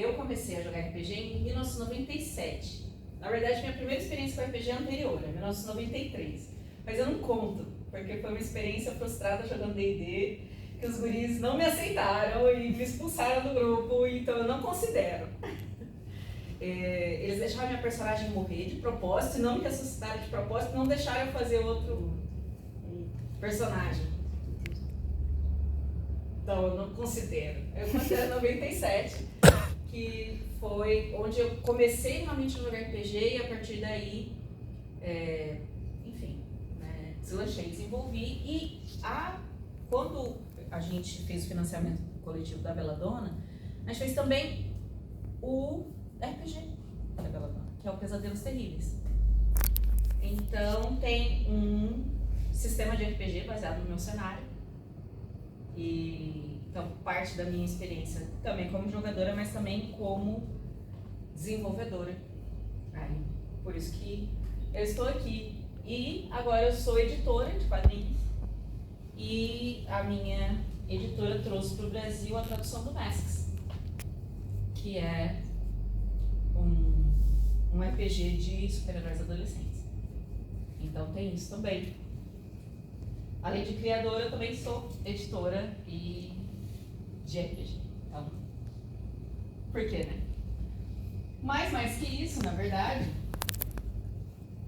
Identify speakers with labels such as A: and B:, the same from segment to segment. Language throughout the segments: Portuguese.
A: eu comecei a jogar RPG em 1997. Na verdade, minha primeira experiência com RPG é anterior, é 1993. Mas eu não conto, porque foi uma experiência frustrada jogando D&D, que os guris não me aceitaram e me expulsaram do grupo, então eu não considero. Eles deixaram minha personagem morrer de propósito, e não me ressuscitaram de propósito, não deixaram eu fazer outro personagem. Então eu não considero. Eu considero 97, que foi onde eu comecei realmente a jogar RPG e a partir daí, enfim, né, deslanchei, desenvolvi. E quando a gente fez o financiamento coletivo da Belladonna, a gente fez também o RPG da Belladonna, que é o Pesadelos Terríveis. Então tem um sistema de RPG baseado no meu cenário. E então parte da minha experiência também como jogadora, mas também como desenvolvedora. Aí, por isso que eu estou aqui. E agora eu sou editora de quadrinhos. E a minha editora trouxe para o Brasil a tradução do Masks, que é um RPG de super-heróis adolescentes. Então tem isso também. Além de criadora, eu também sou editora e de RPG. Então, por quê, né? Mas mais que isso, na verdade,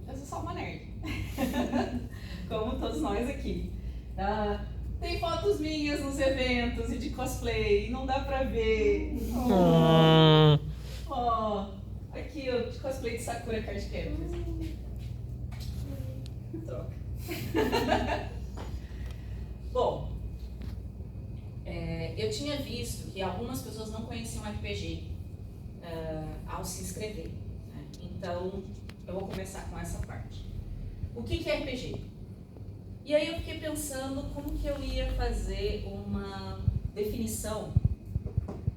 A: eu sou só uma nerd. Como todos nós aqui. Tem fotos minhas nos eventos e de cosplay, não dá pra ver. Aqui eu de cosplay de Sakura Card Captors. Troca. Bom, eu tinha visto que algumas pessoas não conheciam RPG ao se inscrever, né? Então eu vou começar com essa parte. O que é RPG? E aí eu fiquei pensando como que eu ia fazer uma definição,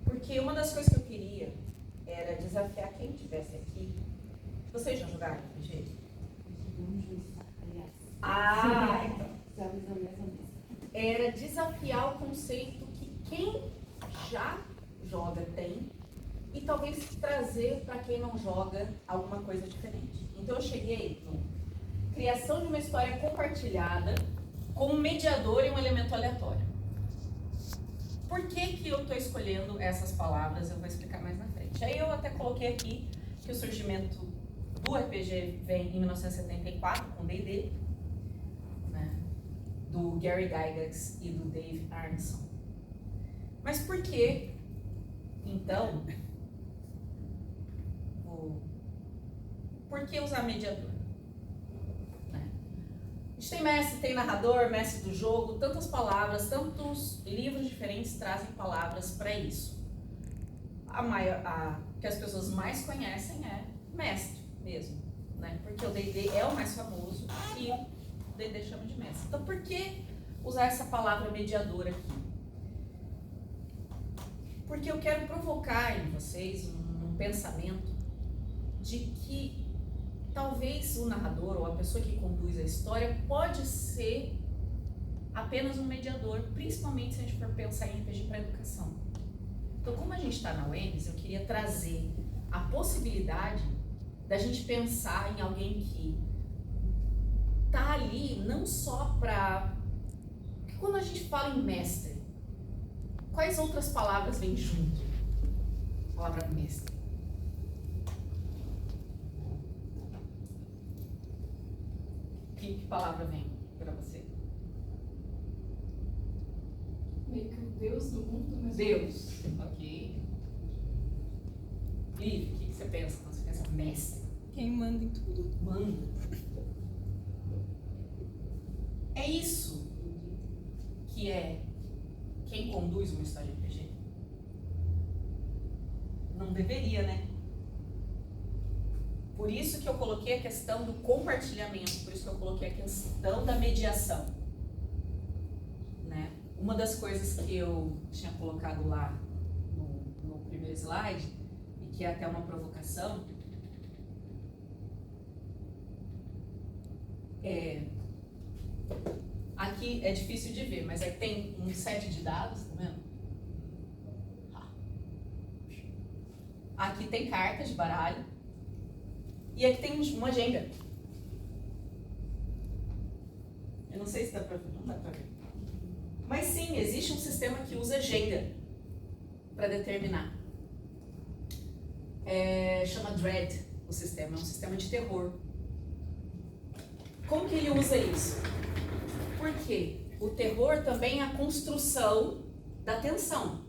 A: porque uma das coisas que eu queria era desafiar quem estivesse aqui. Vocês já jogaram RPG? Então. Era desafiar o conceito que quem já joga tem e talvez trazer para quem não joga alguma coisa diferente. Então eu cheguei no criação de uma história compartilhada com um mediador e um elemento aleatório. Por que eu estou escolhendo essas palavras? Eu vou explicar mais na frente. Aí eu até coloquei aqui que o surgimento do RPG vem em 1974 com D&D, do Gary Gygax e do Dave Arneson. Mas por que, então, por que usar mediador? A gente tem mestre, tem narrador, mestre do jogo, tantas palavras, tantos livros diferentes trazem palavras para isso. A que as pessoas mais conhecem é mestre mesmo, né? Porque o D&D é o mais famoso e o D&D chama de mestre. Então, por que usar essa palavra mediador aqui? Porque eu quero provocar em vocês um pensamento de que talvez o narrador ou a pessoa que conduz a história pode ser apenas um mediador, principalmente se a gente for pensar em RPG para educação. Então, como a gente está na UEMS, eu queria trazer a possibilidade da gente pensar em alguém que tá ali não só para... Porque quando a gente fala em mestre, quais outras palavras vêm junto? A palavra mestre. Que palavra vem para você?
B: Meio que o Deus do mundo, mas...
A: Deus. Ok. Liv, o que você pensa quando você pensa mestre?
B: Quem manda em tudo.
A: Manda. É isso que é quem conduz uma história de RPG? Não deveria, né? Por isso que eu coloquei a questão do compartilhamento, por isso que eu coloquei a questão da mediação, né? Uma das coisas que eu tinha colocado lá no primeiro slide, e que é até uma provocação, aqui é difícil de ver, mas aqui tem um set de dados, tá vendo? aqui tem cartas de baralho e aqui tem uma Jenga. Eu não sei se dá pra ver, não dá pra ver. Mas sim, existe um sistema que usa Jenga para determinar. Chama Dread o sistema, é um sistema de terror. Como que ele usa isso? Porque o terror também é a construção da tensão.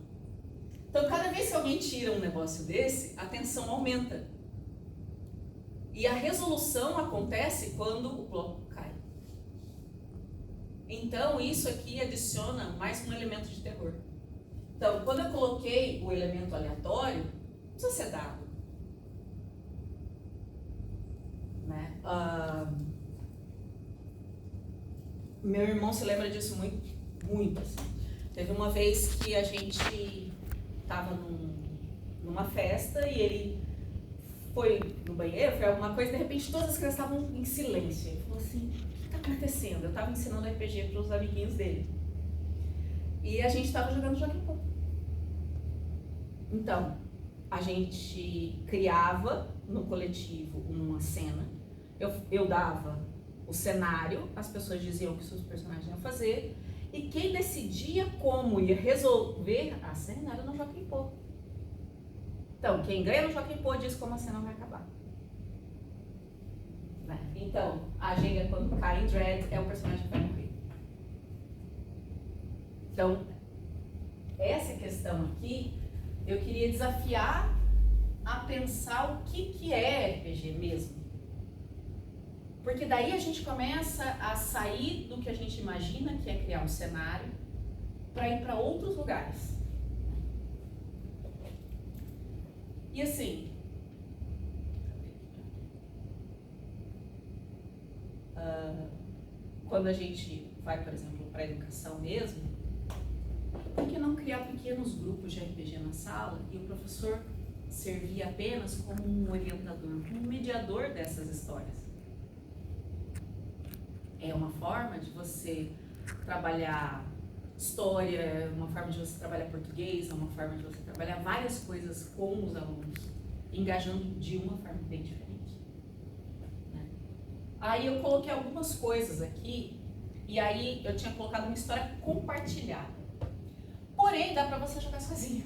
A: Então, cada vez que alguém tira um negócio desse, a tensão aumenta. E a resolução acontece quando o bloco cai. Então, isso aqui adiciona mais um elemento de terror. Então, quando eu coloquei o elemento aleatório, não precisa ser dado. Né? Meu irmão se lembra disso muito, muito assim. Teve uma vez que a gente estava numa festa e ele foi no banheiro, foi alguma coisa, de repente todas as crianças estavam em silêncio. Ele falou assim, o que está acontecendo? Eu estava ensinando RPG para os amiguinhos dele. E a gente estava jogando Joaquim Pô. Então, a gente criava no coletivo uma cena, eu dava o cenário, as pessoas diziam o que seus personagens iam fazer, e quem decidia como ia resolver a cena era no Joaquim Pô. Então, quem ganha no Joaquim Pô diz como a cena vai acabar. Né? Então, a Jenga, quando cai em Dread, é o personagem que vai morrer. Então, essa questão aqui, eu queria desafiar a pensar o que é RPG mesmo. Porque daí a gente começa a sair do que a gente imagina, que é criar um cenário, para ir para outros lugares. E assim, quando a gente vai, por exemplo, para a educação mesmo, por que não criar pequenos grupos de RPG na sala e o professor servir apenas como um orientador, como um mediador dessas histórias? É uma forma de você trabalhar história, é uma forma de você trabalhar português, é uma forma de você trabalhar várias coisas com os alunos, engajando de uma forma bem diferente. Né? Aí eu coloquei algumas coisas aqui, e aí eu tinha colocado uma história compartilhada. Porém, dá para você jogar sozinho.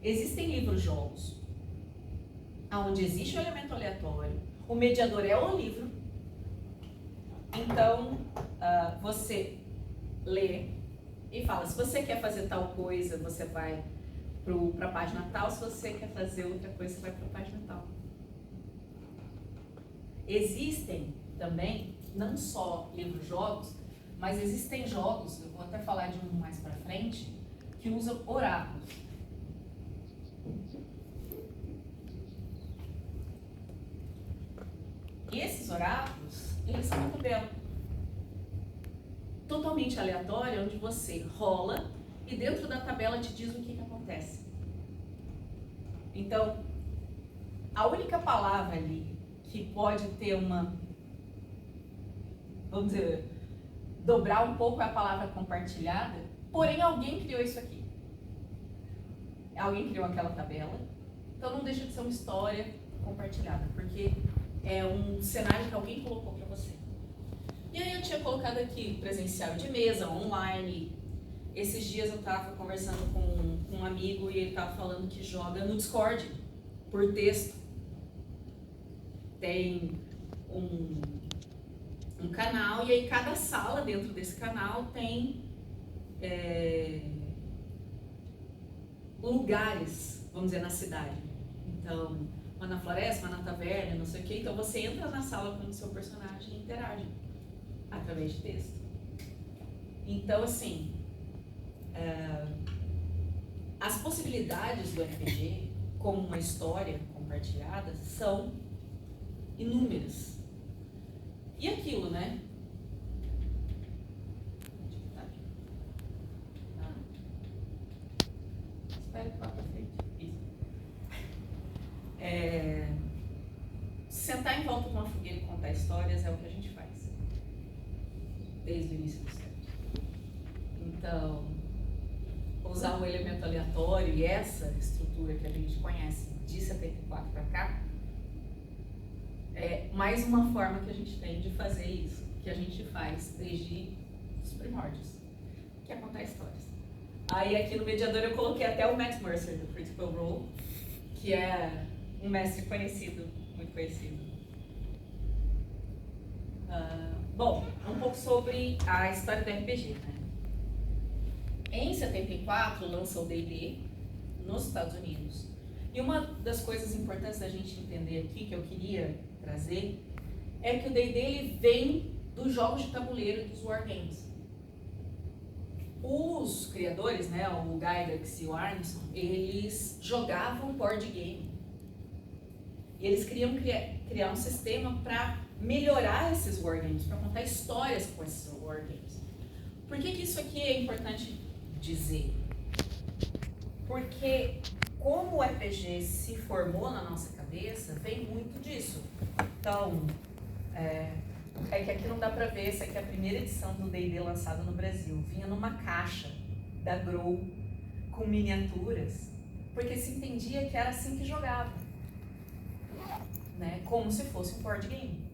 A: Existem livros-jogos, onde existe o elemento aleatório, o mediador é o livro. Então, você lê e fala, se você quer fazer tal coisa, você vai para a página tal, se você quer fazer outra coisa, você vai para a página tal. Existem também, não só livros-jogos, mas existem jogos, eu vou até falar de um mais para frente, que usam oráculos. E esses oráculos, eles são uma tabela totalmente aleatória, onde você rola e dentro da tabela te diz o que acontece. Então, a única palavra ali que pode ter uma, vamos dizer, dobrar um pouco é a palavra compartilhada, porém alguém criou isso aqui. Alguém criou aquela tabela, então não deixa de ser uma história compartilhada, porque é um cenário que alguém colocou para você. E aí eu tinha colocado aqui presencial de mesa, online. Esses dias eu estava conversando com um amigo e ele estava falando que joga no Discord, por texto. Tem um canal e aí cada sala dentro desse canal tem lugares, vamos dizer, na cidade. Então, uma na floresta, uma na taverna, não sei o quê. Então você entra na sala com o seu personagem e interage através de texto. Então, assim, as possibilidades do RPG como uma história compartilhada são inúmeras. E aquilo, né? Espero que vá para frente. Sentar em volta de uma fogueira e contar histórias é o que a gente faz desde o início do século. Então, usar um elemento aleatório e essa estrutura que a gente conhece de 74 para cá, é mais uma forma que a gente tem de fazer isso, que a gente faz desde os primórdios, que é contar histórias. Aí aqui no mediador eu coloquei até o Matt Mercer, do Critical Role, que é um mestre conhecido, muito conhecido. Bom, um pouco sobre a história do RPG, né? Em 74 lança o D&D nos Estados Unidos. E uma das coisas importantes da gente entender aqui, que eu queria trazer, é que o D&D ele vem dos jogos de tabuleiro e dos wargames. Os criadores, né, o Gygax e o Arneson, eles jogavam board game. E eles queriam criar um sistema para melhorar esses wargames, para contar histórias com esses wargames. Por que isso aqui é importante dizer? Porque como o RPG se formou na nossa cabeça, vem muito disso. Então, é que aqui não dá pra ver, essa aqui é a primeira edição do D&D lançada no Brasil. Vinha numa caixa da Grow, com miniaturas, porque se entendia que era assim que jogava, né? Como se fosse um board game.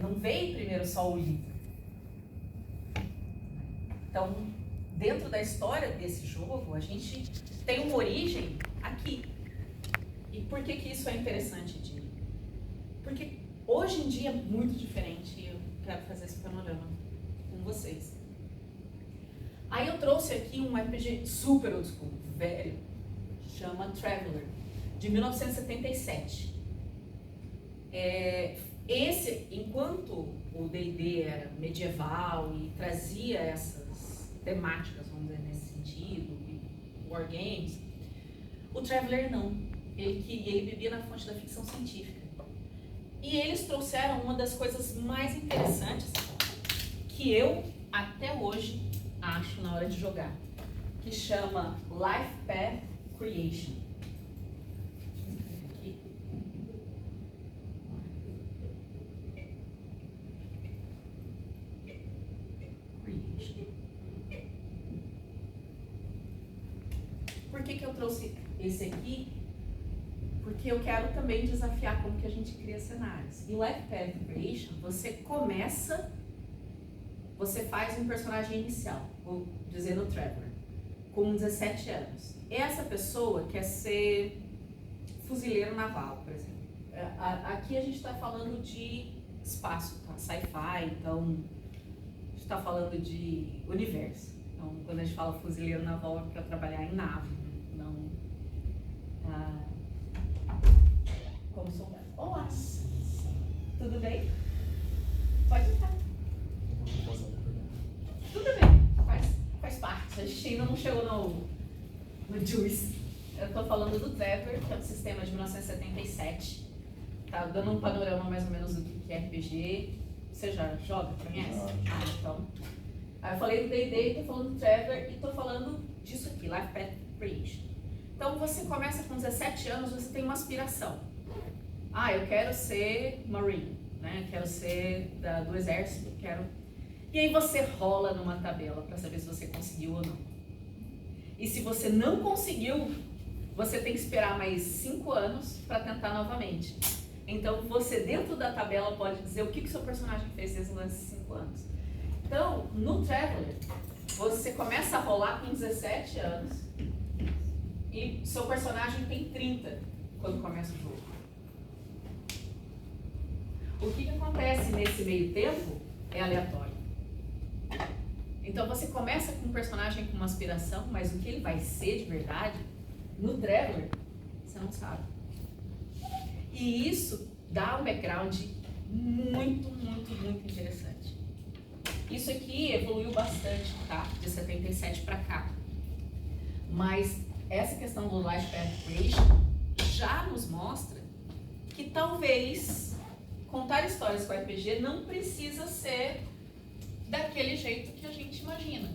A: Não veio primeiro só o livro. Então, dentro da história desse jogo, a gente tem uma origem aqui. E por que isso é interessante, Di? Porque hoje em dia é muito diferente e eu quero fazer esse panorama com vocês. Aí eu trouxe aqui um RPG super old school, velho, chama Traveler, de 1977. Esse, enquanto o D&D era medieval e trazia essas temáticas, vamos dizer, nesse sentido, wargames, o Traveler não. Ele bebia na fonte da ficção científica. E eles trouxeram uma das coisas mais interessantes que eu, até hoje, acho na hora de jogar, que chama Life Path Creation. Por que eu trouxe esse aqui? Porque eu quero também desafiar como que a gente cria cenários. Em Life Path Creation, você faz um personagem inicial, vou dizer no Trevor, com 17 anos. Essa pessoa quer ser fuzileiro naval, por exemplo. Aqui a gente está falando de espaço, tá? Sci-fi, então a gente está falando de universo. Então, quando a gente fala fuzileiro naval, é para trabalhar em nave, não... como soldado. Olá! Tudo bem? Pode entrar. Tudo bem, faz parte. A gente ainda não chegou no Juice. Eu estou falando do Trevor, que é um sistema de 1977. Tá dando um panorama mais ou menos do que é RPG. Você já joga? Conhece? Então. Aí eu falei do D&D, estou falando do Trevor e estou falando disso aqui, Life Path Creation. Então você começa com 17 anos, você tem uma aspiração. Eu quero ser Marine, né? Quero ser do exército, quero... E aí você rola numa tabela para saber se você conseguiu ou não. E se você não conseguiu, você tem que esperar mais 5 anos para tentar novamente. Então você dentro da tabela pode dizer o que o seu personagem fez nesses 5 anos. Então, no Traveler, você começa a rolar com 17 anos e seu personagem tem 30 quando começa o jogo. O que acontece nesse meio tempo é aleatório. Então você começa com um personagem com uma aspiração, mas o que ele vai ser de verdade, no Traveler, você não sabe. E isso dá um background muito, muito, muito interessante. Isso aqui evoluiu bastante, tá? De 77 para cá. Mas essa questão do Life Path Creation já nos mostra que talvez contar histórias com RPG não precisa ser daquele jeito que a gente imagina,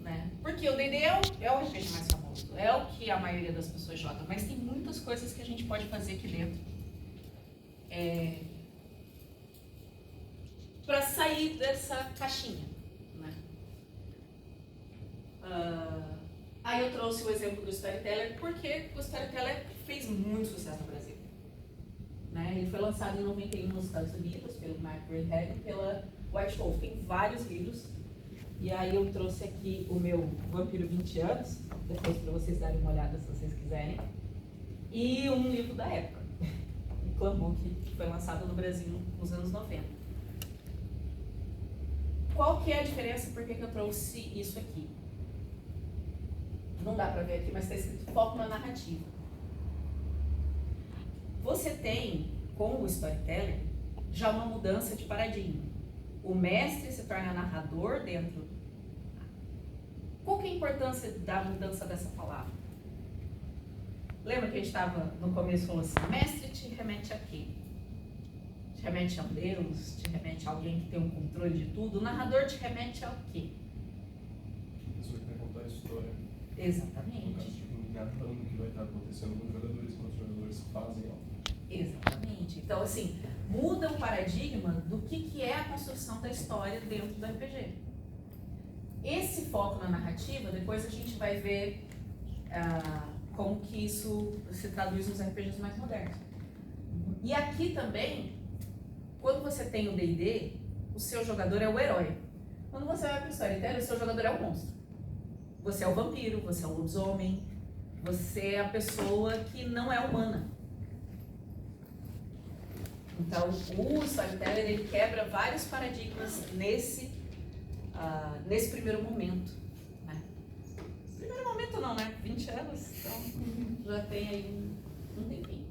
A: né? Porque o D&D é o RPG mais famoso, é o que a maioria das pessoas joga, mas tem muitas coisas que a gente pode fazer aqui dentro para sair dessa caixinha, né? Aí eu trouxe o exemplo do Storyteller, porque o Storyteller fez muito sucesso no Brasil. Né? Ele foi lançado em 91 nos Estados Unidos, pelo Mark Greenhag e pela White Wolf. Tem vários livros. E aí eu trouxe aqui o meu Vampiro 20 anos, depois para vocês darem uma olhada se vocês quiserem. E um livro da época, o Clamor, que foi lançado no Brasil nos anos 90. Qual que é a diferença? Por que eu trouxe isso aqui? Não dá para ver aqui, mas está escrito foco na narrativa. Você tem, com o Storyteller, já uma mudança de paradigma. O mestre se torna narrador dentro. Qual que é a importância da mudança dessa palavra? Lembra que a gente estava no começo falando assim, mestre te remete a quê? Te remete a um Deus? Te remete a alguém que tem um controle de tudo? O narrador te remete ao quê?
C: A pessoa que vai contar a história.
A: Exatamente.
C: Narrando o que vai estar acontecendo com os jogadores, quando os jogadores fazem algo.
A: Exatamente. Então, assim, muda o paradigma do que é a construção da história dentro do RPG. Esse foco na narrativa, depois a gente vai ver como que isso se traduz nos RPGs mais modernos. E aqui também, quando você tem o D&D, o seu jogador é o herói. Quando você vai para o Storyteller, o seu jogador é o monstro. Você é o vampiro, você é o lobisomem, você é a pessoa que não é humana. Então, o Storyteller, ele quebra vários paradigmas nesse primeiro momento. Né? Primeiro momento não, né? 20 anos, então já tem aí um tempinho.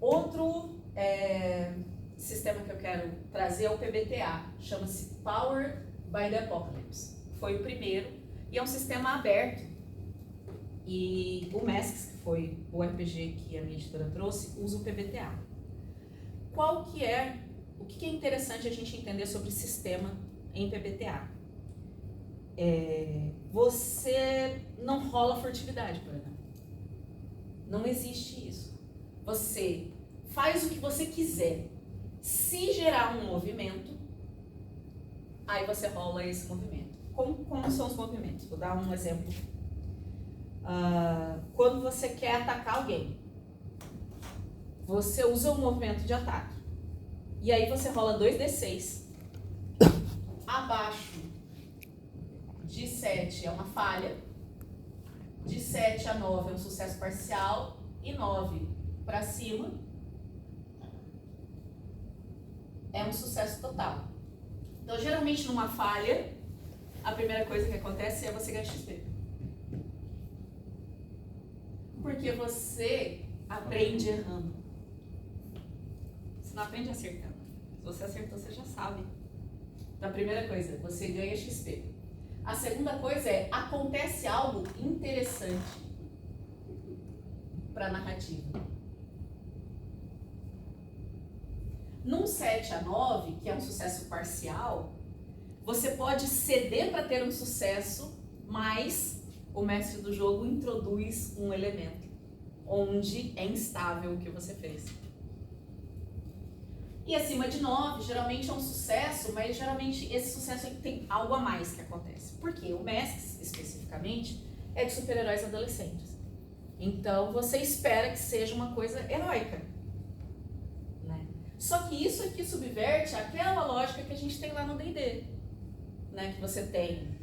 A: Outro sistema que eu quero trazer é o PBTA, chama-se Powered by the Apocalypse. Foi o primeiro e é um sistema aberto. E o Masks, que foi o RPG que a minha editora trouxe, usa o PBTA. O que é interessante a gente entender sobre sistema em PBTA? Você não rola furtividade, por exemplo. Não existe isso. Você faz o que você quiser. Se gerar um movimento, aí você rola esse movimento. Como são os movimentos? Vou dar um exemplo. Quando você quer atacar alguém, você usa um movimento de ataque. E aí você rola 2d6. Abaixo de 7 é uma falha. De 7 a 9 é um sucesso parcial. E 9 para cima é um sucesso total. Então, geralmente numa falha, a primeira coisa que acontece é você ganhar XP. Porque você aprende errando. Você não aprende acertando. Se você acertou, você já sabe. Então, a primeira coisa, você ganha XP. A segunda coisa acontece algo interessante para a narrativa. Num 7 a 9, que é um sucesso parcial, você pode ceder para ter um sucesso, mas o mestre do jogo introduz um elemento onde é instável o que você fez. E acima de 9, geralmente é um sucesso, mas geralmente esse sucesso tem algo a mais que acontece. Porque o Masks, especificamente, é de super-heróis adolescentes. Então você espera que seja uma coisa heróica. Né? Só que isso aqui subverte aquela lógica que a gente tem lá no D&D. Né? Que você tem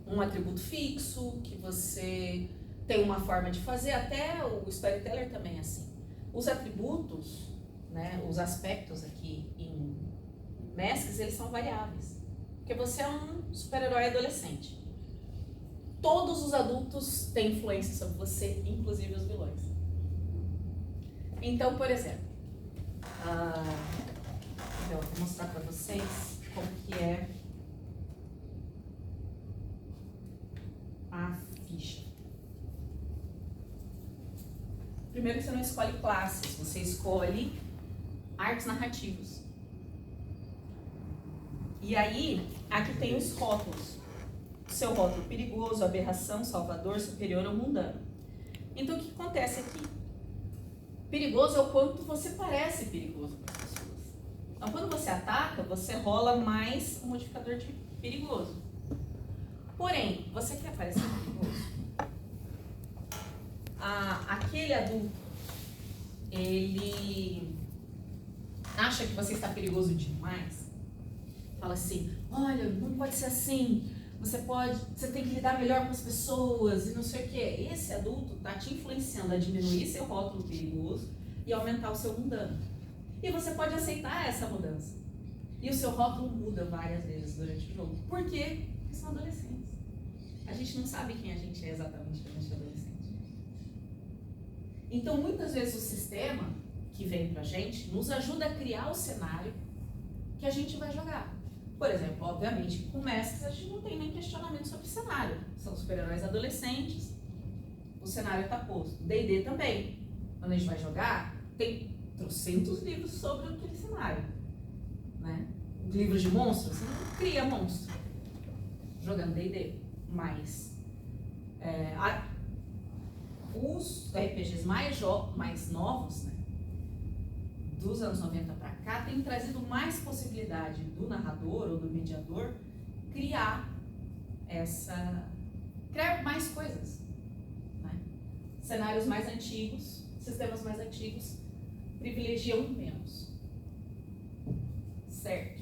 A: um atributo fixo, que você tem uma forma de fazer, até o Storyteller também é assim. Os atributos, né, os aspectos aqui em Masks, eles são variáveis. Porque você é um super-herói adolescente. Todos os adultos têm influência sobre você, inclusive os vilões. Então, por exemplo, eu vou mostrar para vocês como que é a ficha. Primeiro que você não escolhe classes, você escolhe arcos narrativos. E aí, aqui tem os rótulos. O seu rótulo perigoso, aberração, salvador, superior ou mundano. Então, o que acontece aqui? Perigoso é o quanto você parece perigoso para as pessoas. Então, quando você ataca, você rola mais um modificador perigoso. Porém, você quer parecer perigoso? Aquele adulto, ele acha que você está perigoso demais, fala assim, olha, não pode ser assim, você tem que lidar melhor com as pessoas e não sei o que. Esse adulto está te influenciando a diminuir seu rótulo perigoso e aumentar o seu mundano. E você pode aceitar essa mudança. E o seu rótulo muda várias vezes durante o jogo. Por quê? Porque são adolescentes. A gente não sabe quem a gente é exatamente quando a gente é adolescente. Então, muitas vezes o sistema que vem pra gente nos ajuda a criar o cenário que a gente vai jogar. Por exemplo, obviamente, com mestres a gente não tem nem questionamento sobre o cenário. São super-heróis adolescentes, o cenário está posto. D&D também. Quando a gente vai jogar, tem trocentos livros sobre aquele cenário. Né? Livros de monstros, você não cria monstro jogando D&D. Mas os RPGs mais novos, né, dos anos 90 para cá, tem trazido mais possibilidade do narrador ou do mediador criar mais coisas, né? Cenários mais antigos, sistemas mais antigos privilegiam menos, certo?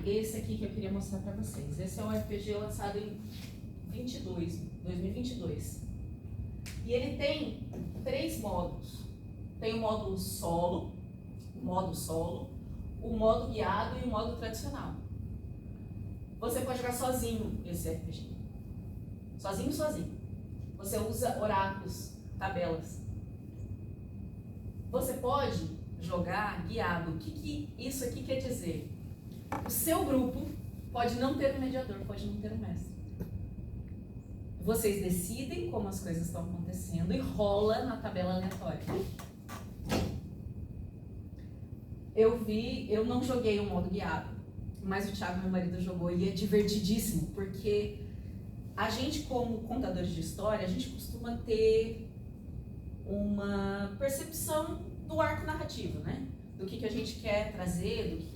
A: Esse aqui que eu queria mostrar para vocês. Esse é um RPG lançado em 2022. E ele tem 3 modos. Tem o modo solo, o modo guiado e o modo tradicional. Você pode jogar sozinho esse RPG. Sozinho. Você usa oráculos, tabelas. Você pode jogar guiado. O que isso aqui quer dizer? O seu grupo pode não ter um mediador, pode não ter um mestre. Vocês decidem como as coisas estão acontecendo e rola na tabela aleatória. Eu não joguei o modo guiado, mas o Thiago, meu marido, jogou e é divertidíssimo, porque a gente, como contadores de história, a gente costuma ter uma percepção do arco narrativo, né? Do que a gente quer trazer,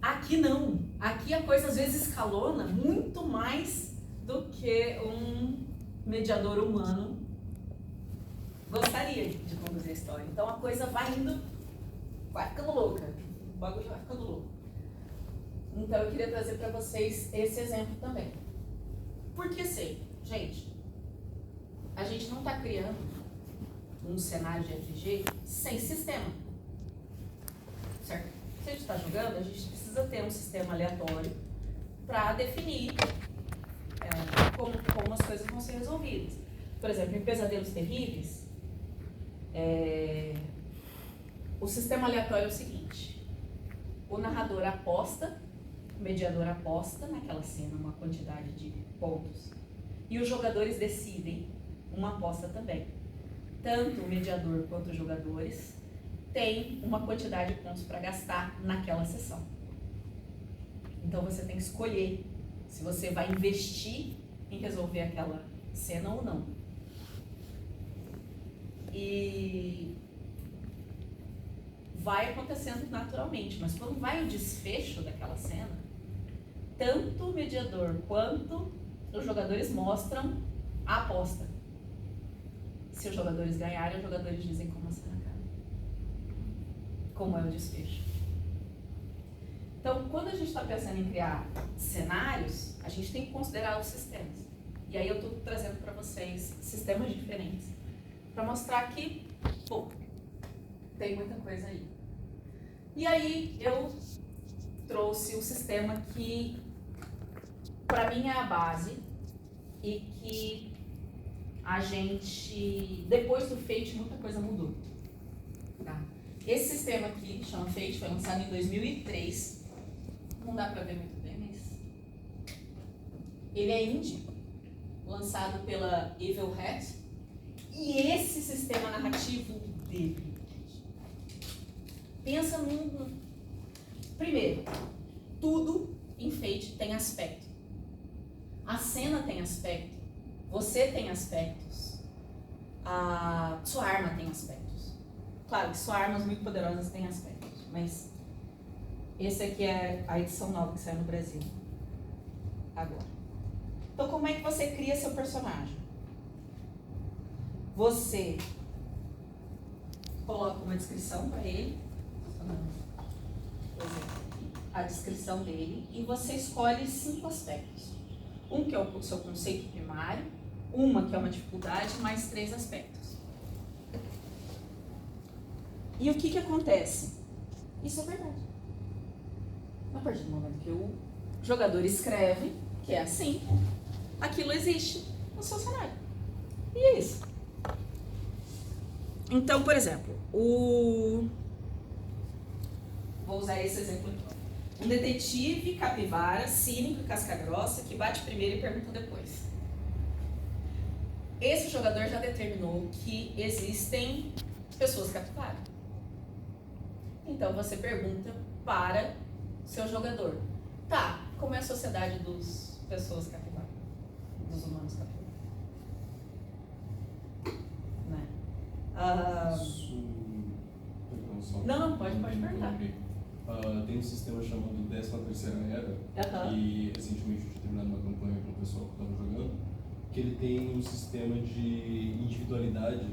A: Aqui não. Aqui a coisa às vezes escalona muito mais do que um mediador humano gostaria de conduzir a história. Então a coisa vai ficando louca. O bagulho vai ficando louco. Então eu queria trazer para vocês esse exemplo também. Porque gente, a gente não está criando um cenário de RPG sem sistema. Certo? Se a gente está jogando, a gente precisa ter um sistema aleatório para definir como as coisas vão ser resolvidas. Por exemplo, em Pesadelos Terríveis, o sistema aleatório é o seguinte: o narrador aposta, o mediador aposta naquela cena uma quantidade de pontos e os jogadores decidem uma aposta também. Tanto o mediador quanto os jogadores têm uma quantidade de pontos para gastar naquela sessão. Então você tem que escolher se você vai investir em resolver aquela cena ou não. E vai acontecendo naturalmente, mas quando vai o desfecho daquela cena, tanto o mediador quanto os jogadores mostram a aposta. Se os jogadores ganharem, os jogadores dizem como a cena acaba, como é o desfecho. Então, quando a gente está pensando em criar cenários, a gente tem que considerar os sistemas. E aí eu estou trazendo para vocês sistemas diferentes, para mostrar que, tem muita coisa aí. E aí eu trouxe o sistema que, para mim, é a base e que a gente, depois do Fate, muita coisa mudou. Tá? Esse sistema aqui, chama Fate, foi lançado em 2003. Não dá pra ver muito bem, mas ele é indie, lançado pela Evil Hat. E esse sistema narrativo dele, pensa num... Primeiro, tudo em Fate tem aspecto. A cena tem aspecto, você tem aspectos, a sua arma tem aspectos. Claro que suas armas muito poderosas têm aspectos, mas Esse aqui é a edição nova que saiu no Brasil. Agora. Então, como é que você cria seu personagem? Você coloca uma descrição para ele. Por exemplo, a descrição dele. E você escolhe 5 aspectos. Um que é o seu conceito primário. Uma que é uma dificuldade, mais 3 aspectos. E o que acontece? Isso é verdade. A partir do momento que o jogador escreve, que é assim, aquilo existe no seu cenário. E é isso. Então, por exemplo, vou usar esse exemplo aqui. Um detetive capivara, cínico e casca-grossa, que bate primeiro e pergunta depois. Esse jogador já determinou que existem pessoas capivara. Então, você pergunta para seu jogador. Tá, como é a sociedade dos pessoas capivara? Dos humanos capivara? Né?
C: Perdão, só
A: Não, pode perguntar.
C: Tem um sistema chamado 13ª Era, que recentemente eu tinha terminado uma campanha com o pessoal que estava jogando, que ele tem um sistema de individualidade,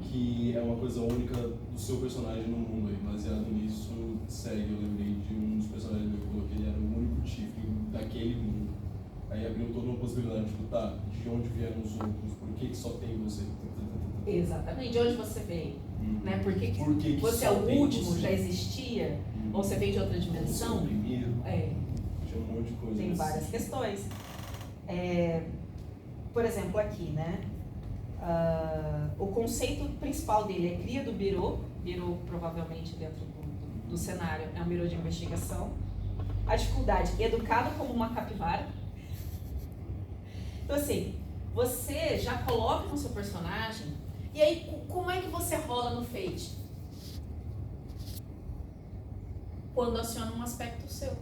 C: que é uma coisa única do seu personagem no mundo. E baseado nisso, segue, eu lembrei de um dos personagens que falou que ele era o único chifre daquele mundo. Aí abriu toda uma possibilidade de tá, de onde vieram os outros, por que só tem você?
A: Exatamente, de onde você veio? Né? Por que você é
C: só
A: o
C: tem
A: último,
C: você?
A: já existia? Ou você veio de outra dimensão?
C: Você é o primeiro?
A: É.
C: Tinha um monte de coisa.
A: Tem várias questões. Por exemplo, aqui, né? O conceito principal dele é cria do birô. Birô, provavelmente, dentro do cenário, é um birô de investigação. A dificuldade, educado como uma capivara. Então, assim, você já coloca no seu personagem. E aí, como é que você rola no Fate? Quando aciona um aspecto seu.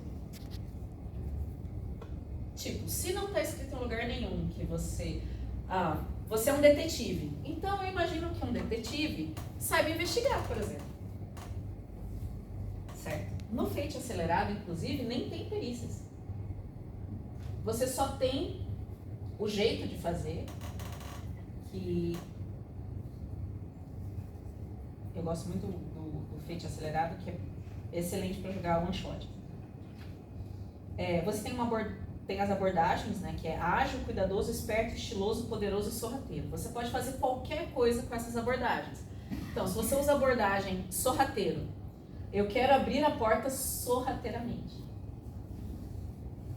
A: Tipo, se não está escrito em lugar nenhum que você é um detetive. Então eu imagino que um detetive saiba investigar, por exemplo. Certo? No Fate acelerado, inclusive, nem tem perícias. Você só tem o jeito de fazer, que eu gosto muito do Fate acelerado, que é excelente para jogar one shot. Você tem as abordagens, né, que é ágil, cuidadoso, esperto, estiloso, poderoso e sorrateiro. Você pode fazer qualquer coisa com essas abordagens. Então, se você usa a abordagem sorrateiro, eu quero abrir a porta sorrateiramente.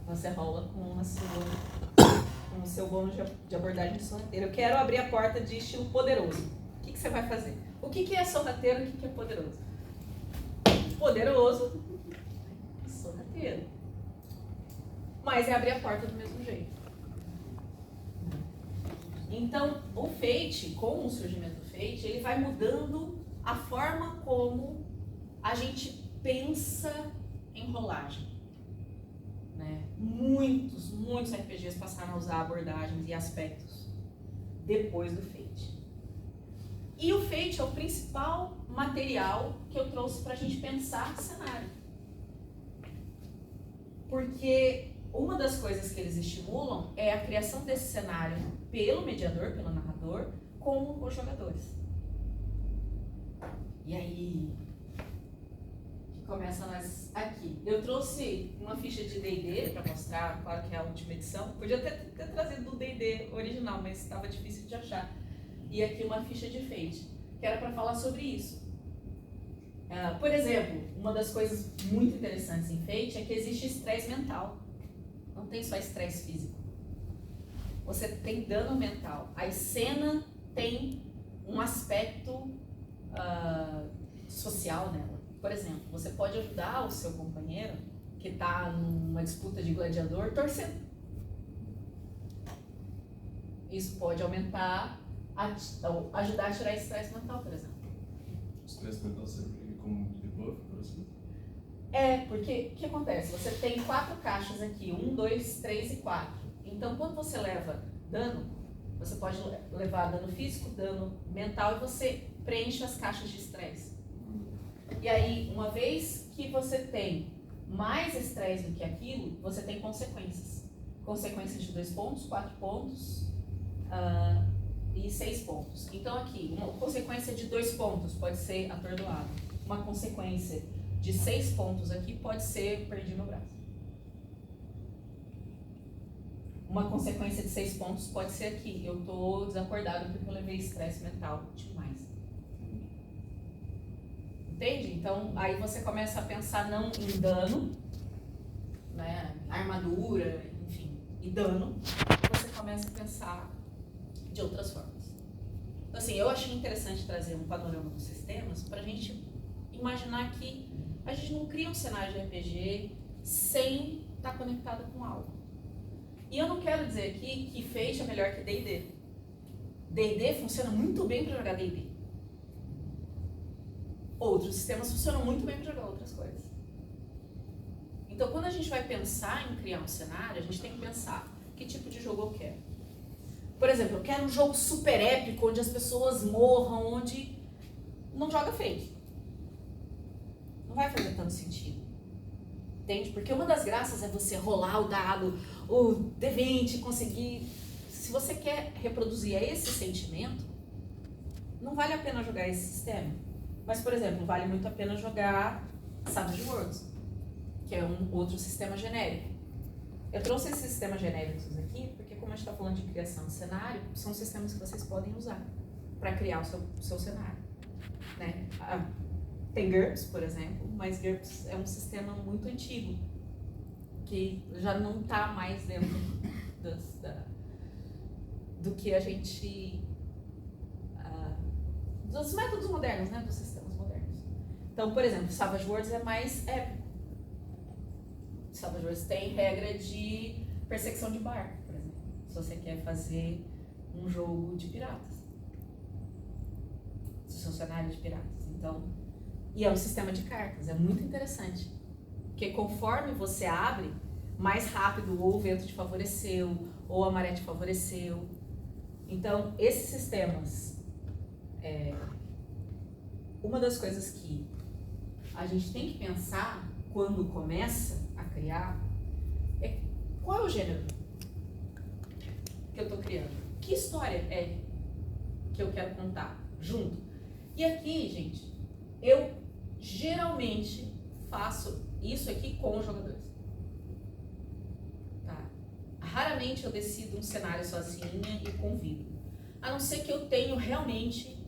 A: Você rola com o seu bônus de abordagem de sorrateiro. Eu quero abrir a porta de estilo poderoso. O que você vai fazer? O que é sorrateiro e o que é poderoso? Poderoso, sorrateiro. Mas é abrir a porta do mesmo jeito. Então, o Fate, com o surgimento do Fate, ele vai mudando a forma como a gente pensa em rolagem. Né? Muitos RPGs passaram a usar abordagens e aspectos depois do Fate. E o Fate é o principal material que eu trouxe para a gente pensar cenário. Porque uma das coisas que eles estimulam é a criação desse cenário pelo mediador, pelo narrador, com os jogadores. E aí, que começa aqui. Eu trouxe uma ficha de D&D para mostrar, claro que é a última edição. Podia ter trazido do D&D original, mas estava difícil de achar. E aqui uma ficha de Fate, que era para falar sobre isso. Por exemplo, uma das coisas muito interessantes em Fate é que existe estresse mental. Não tem só estresse físico. Você tem dano mental. A cena tem um aspecto social nela. Por exemplo, você pode ajudar o seu companheiro que está numa disputa de gladiador torcendo. Isso pode aumentar, ajudar a tirar estresse mental, por exemplo.
C: O estresse mental serve como debuff, por assim?
A: Porque o que acontece? Você tem 4 caixas aqui, 1, 2, 3 e 4. Então, quando você leva dano, você pode levar dano físico, dano mental e você preenche as caixas de estresse. E aí, uma vez que você tem mais estresse do que aquilo, você tem consequências. Consequências de 2 pontos, 4 pontos e 6 pontos. Então aqui, uma consequência de 2 pontos pode ser atordoado. Uma consequência de 6 pontos aqui pode ser perdi meu braço. Uma consequência de 6 pontos pode ser aqui, eu tô desacordado porque eu levei estresse mental demais. Entende? Então, aí você começa a pensar não em dano, né, armadura, enfim, e dano, você começa a pensar de outras formas. Então, assim, eu achei interessante trazer um panorama dos sistemas pra gente imaginar que a gente não cria um cenário de RPG sem estar conectado com algo. E eu não quero dizer aqui que Fate é melhor que D&D. D&D funciona muito bem para jogar D&D. Outros sistemas funcionam muito bem para jogar outras coisas. Então, quando a gente vai pensar em criar um cenário, a gente tem que pensar que tipo de jogo eu quero. Por exemplo, eu quero um jogo super épico, onde as pessoas morram, onde não joga Fate. Não vai fazer tanto sentido. Entende? Porque uma das graças é você rolar o dado, o D20, conseguir... Se você quer reproduzir esse sentimento, não vale a pena jogar esse sistema. Mas, por exemplo, vale muito a pena jogar Savage Worlds, que é um outro sistema genérico. Eu trouxe esses sistemas genéricos aqui, porque como a gente está falando de criação de cenário, são sistemas que vocês podem usar para criar o seu cenário. Né? Tem GURPS, por exemplo, mas GURPS é um sistema muito antigo, que já não está mais dentro do que a gente... dos métodos modernos, né? Dos sistemas modernos. Então, por exemplo, Savage Worlds é mais épico. Savage Worlds tem regra de perseguição de barco, por exemplo. Se você quer fazer um jogo de piratas. Seu cenário de piratas. Então, e é um sistema de cartas, é muito interessante. Porque conforme você abre, mais rápido ou o vento te favoreceu, ou a maré te favoreceu. Então, esses sistemas... uma das coisas que a gente tem que pensar quando começa a criar é qual é o gênero que eu estou criando, que história é que eu quero contar junto. E aqui, gente, eu geralmente faço isso aqui com os jogadores. Tá? Raramente eu decido um cenário sozinha e convido, a não ser que eu tenha realmente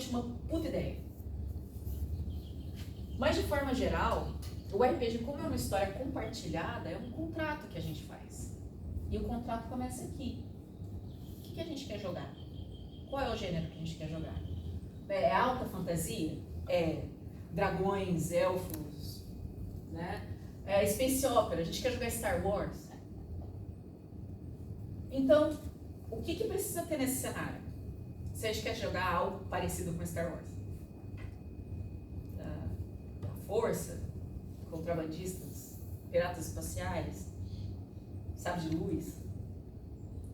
A: uma puta ideia. Mas de forma geral, o RPG, como é uma história compartilhada, é um contrato que a gente faz. E o contrato começa aqui. O que a gente quer jogar? Qual é o gênero que a gente quer jogar? É alta fantasia? É dragões, elfos, né? É space opera, a gente quer jogar Star Wars. Então, o que precisa ter nesse cenário? Se a gente quer jogar algo parecido com Star Wars. Força, contrabandistas, piratas espaciais, sabe de luz.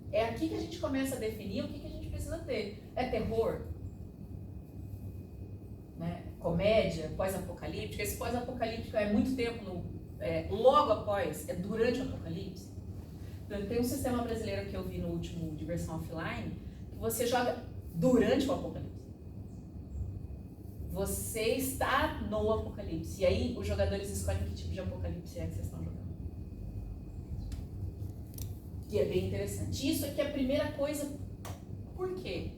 A: É aqui que a gente começa a definir o que a gente precisa ter. É terror? Né? Comédia, pós-apocalíptica. Esse pós-apocalíptico é muito tempo, logo após, é durante o apocalipse. Tem um sistema brasileiro que eu vi no último Diversão Offline, que você joga durante o apocalipse. Você está no apocalipse. E aí os jogadores escolhem que tipo de apocalipse é que vocês estão jogando. Que é bem interessante. Isso aqui é a primeira coisa. Por quê?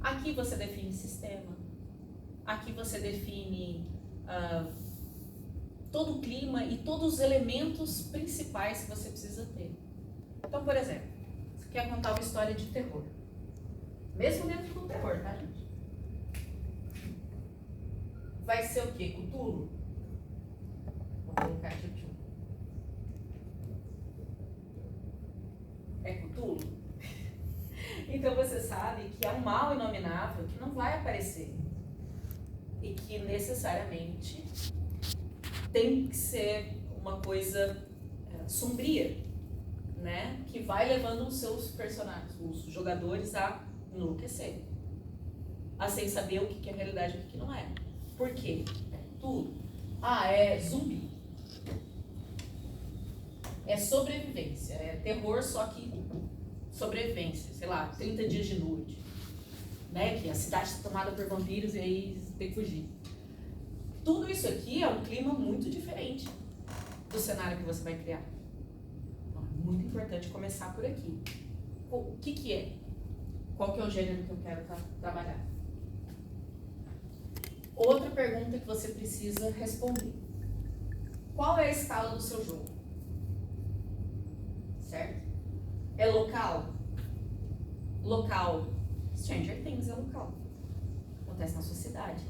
A: Aqui você define sistema. Aqui você define todo o clima e todos os elementos principais que você precisa ter. Então, por exemplo, você quer contar uma história de terror. Mesmo dentro do terror, tá, gente? Vai ser o quê? Cthulhu? Vou colocar aqui. É Cthulhu? Então você sabe que há um mal inominável que não vai aparecer. E que necessariamente tem que ser uma coisa sombria, né? Que vai levando os seus personagens, os jogadores, a enlouquecer. A sem saber o que é realidade e o que não é. Por quê? Tudo. Ah, é zumbi. É sobrevivência. É terror, só que sobrevivência. Sei lá, 30 dias de noite. Né? Que a cidade está tomada por vampiros e aí tem que fugir. Tudo isso aqui é um clima muito diferente do cenário que você vai criar. Então, é muito importante começar por aqui. O que é? Qual que é o gênero que eu quero trabalhar? Outra pergunta que você precisa responder. Qual é a escala do seu jogo? Certo? É local? Local. Stranger Things é local. Acontece na sua cidade.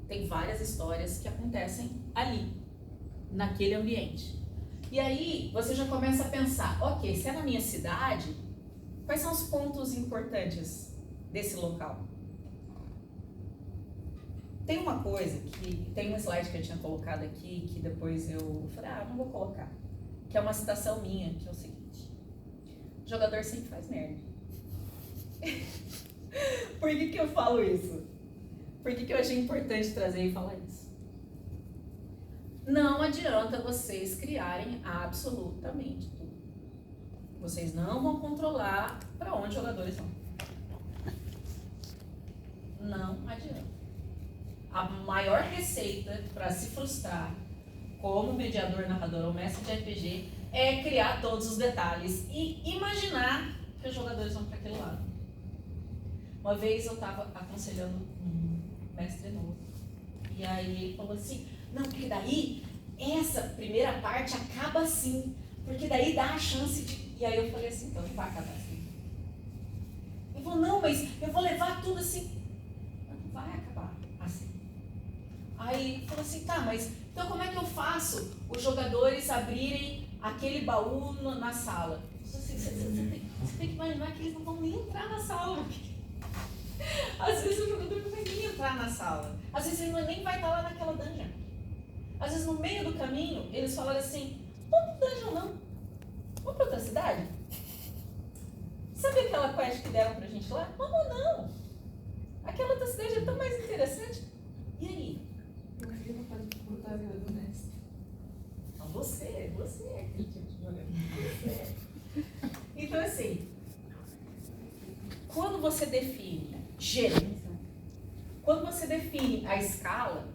A: Tem várias histórias que acontecem ali, naquele ambiente. E aí, você já começa a pensar, ok, se é na minha cidade, quais são os pontos importantes desse local? Tem uma coisa que, tem um slide que eu tinha colocado aqui, que depois eu falei, não vou colocar, que é uma citação minha, que é o seguinte: o jogador sempre faz merda. Por que eu falo isso? Por que eu achei importante trazer e falar isso? Não adianta vocês criarem absolutamente tudo. Vocês não vão controlar para onde os jogadores vão. Não adianta. A maior receita para se frustrar como mediador, narrador ou mestre de RPG é criar todos os detalhes e imaginar que os jogadores vão para aquele lado. Uma vez eu estava aconselhando um mestre novo e aí ele falou assim, não, porque daí essa primeira parte acaba assim, porque daí dá a chance de... E aí eu falei assim, então não vai acabar assim. Ele falou, não, mas eu vou levar tudo assim. Não vai acabar assim. Aí ele falou assim, tá, mas então como é que eu faço os jogadores abrirem aquele baú na sala? Você tem que imaginar que eles não vão nem entrar na sala. Às vezes o jogador não vai nem entrar na sala. Às vezes ele nem vai estar lá naquela dungeon. Às vezes no meio do caminho eles falaram assim, vamos pro dungeon não. Vamos pra outra cidade? Sabe aquela quest que deram pra gente lá? Vamos não. Aquela outra cidade é tão mais interessante. E aí?
B: Eu queria botar a vida do mestre.
A: Então você é aquele tipo de jogador. Você. Então assim, quando você define gerência, quando você define a escala,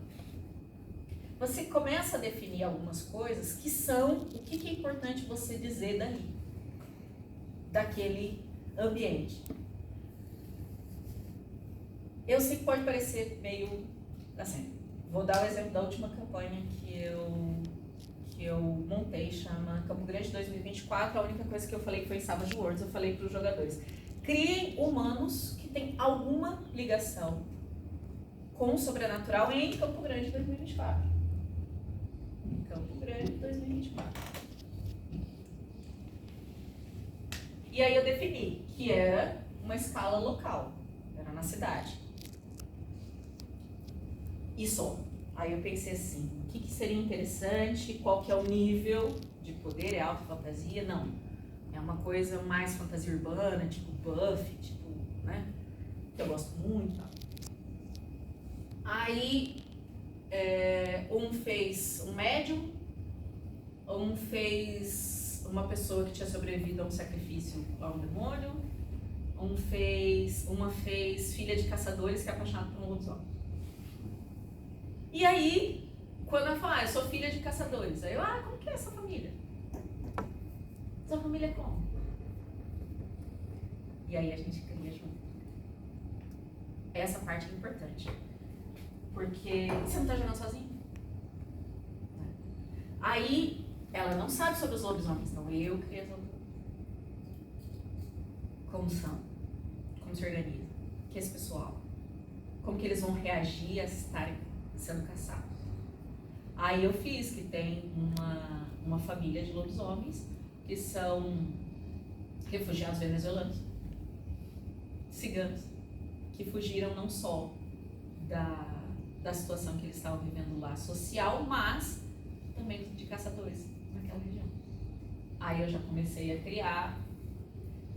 A: você começa a definir algumas coisas que são o que é importante você dizer dali, daquele ambiente. Eu sei que pode parecer meio assim, vou dar o exemplo da última campanha que eu montei, chama Campo Grande 2024, a única coisa que eu falei que foi em Savage Worlds, eu falei para os jogadores, criem humanos que têm alguma ligação com o sobrenatural em Campo Grande 2024. Campo Grande 2024. E aí eu defini que era uma escala local, era na cidade. E só. Aí eu pensei assim, o que seria interessante, qual que é o nível de poder, é alta fantasia? Não. É uma coisa mais fantasia urbana, tipo Buffy, tipo, né? Que eu gosto muito. Tá? Aí, um fez um médium, um fez uma pessoa que tinha sobrevivido a um sacrifício a um demônio, uma fez filha de caçadores que é apaixonada por um lobisomem. E aí, quando ela fala, eu sou filha de caçadores, aí eu, como que é essa família? Essa família é como? E aí a gente cria junto. Essa parte é importante. Porque você não tá jogando sozinho. Aí, ela não sabe sobre os lobisomens, então eu criei as lobisomens. Como são? Como se organiza? Que é esse pessoal? Como que eles vão reagir a estarem sendo caçados? Aí eu fiz que tem uma família de lobisomens que são refugiados venezuelanos, ciganos, que fugiram não só da situação que eles estavam vivendo lá social, mas também de caçadores naquela região. Aí eu já comecei a criar.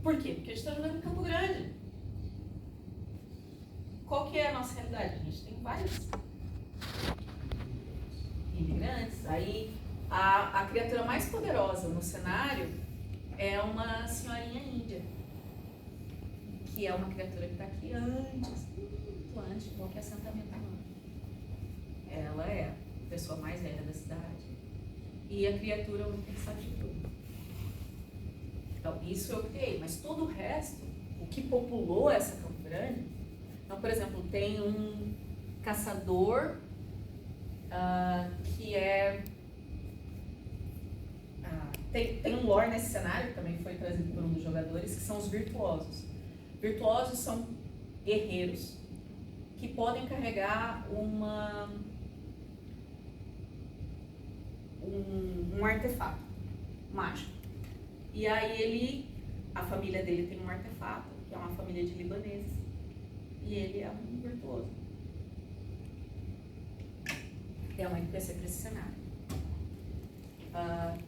A: Por quê? Porque a gente está jogando em Campo Grande. Qual que é a nossa realidade? A gente tem vários imigrantes, aí a criatura mais poderosa no cenário é uma senhorinha índia, que é uma criatura que está aqui muito antes de qualquer assentamento humano. Ela é a pessoa mais velha da cidade e a criatura é a única que sabe de tudo. Então, isso eu criei, mas todo o resto, o que populou essa Campo Grande, então, por exemplo, tem um caçador que é... tem um lore nesse cenário, que também foi trazido por um dos jogadores, que são os virtuosos. Virtuosos são guerreiros que podem carregar um artefato mágico. E aí a família dele tem um artefato, que é uma família de libaneses, e ele é um virtuoso. É uma NPC para esse cenário.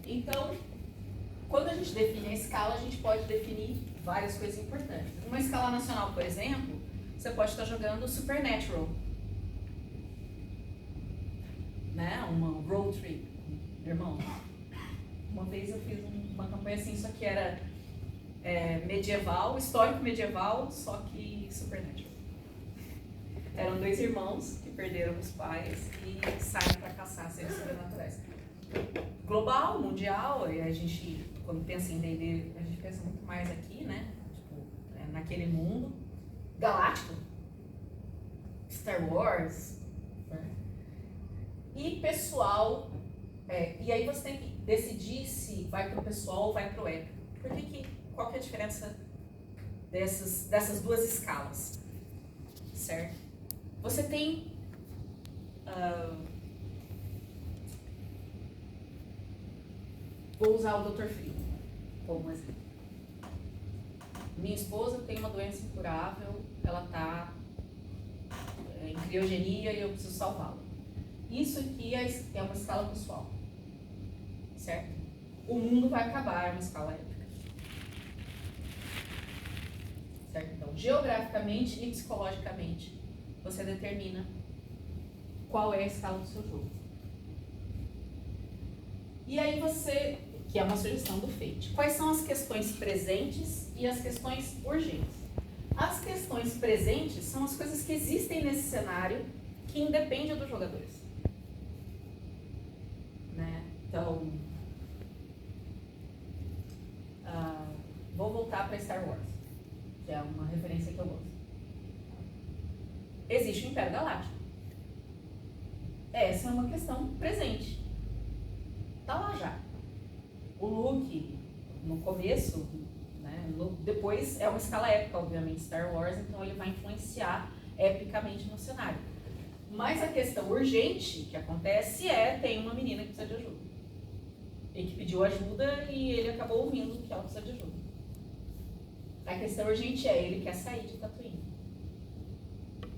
A: Então, quando a gente define a escala, a gente pode definir várias coisas importantes. Uma escala nacional, por exemplo, você pode estar jogando Supernatural, né? Uma road trip, irmão. Uma vez eu fiz uma campanha assim, só que era medieval, histórico medieval, só que Supernatural. Eram 2 irmãos que perderam os pais e saem para caçar seres sobrenaturais. Global, mundial, e a gente, quando pensa em D&D, a gente pensa muito mais aqui, né? Tipo, naquele mundo. Galáctico. Star Wars. Né? E pessoal, e aí você tem que decidir se vai pro pessoal ou vai pro épico. Qual que é a diferença dessas duas escalas? Certo? Você tem vou usar o Dr. Frio como exemplo. Minha esposa tem uma doença incurável, ela está em criogenia e eu preciso salvá-la. Isso aqui é uma escala pessoal, certo? O mundo vai acabar, é uma escala épica. Certo? Então, geograficamente e psicologicamente, você determina qual é a escala do seu jogo. E aí você, que é uma sugestão do Fate, quais são as questões presentes e as questões urgentes? As questões presentes são as coisas que existem nesse cenário que independem dos jogadores. Né? Então, vou voltar para Star Wars, que é uma referência que eu gosto. Existe o Império Galáctico. Essa é uma questão presente. Tá lá já. O Luke, no começo, né, depois é uma escala épica, obviamente, Star Wars, então ele vai influenciar epicamente no cenário. Mas a questão urgente que acontece tem uma menina que precisa de ajuda. E que pediu ajuda e ele acabou ouvindo que ela precisa de ajuda. A questão urgente ele quer sair de Tatooine.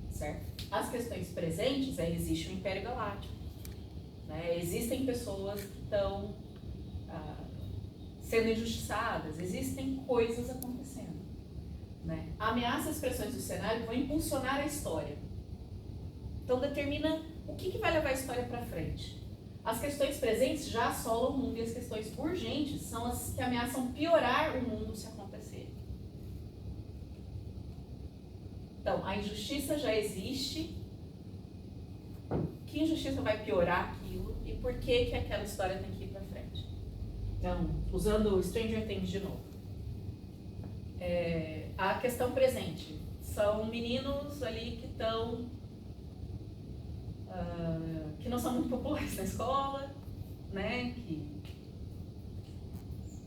A: Certo? As questões presentes, existe o Império Galáctico. Né? Existem pessoas que estão sendo injustiçadas, existem coisas acontecendo. Né? Ameaças e pressões do cenário vão impulsionar a história. Então determina o que vai levar a história para frente. As questões presentes já assolam o mundo e as questões urgentes são as que ameaçam piorar o mundo se acontecer. Então, a injustiça já existe. Que injustiça vai piorar aquilo e por que aquela história tem que ir para frente? Então, usando Stranger Things de novo. A questão presente são meninos ali que estão que não são muito populares na escola, né? Que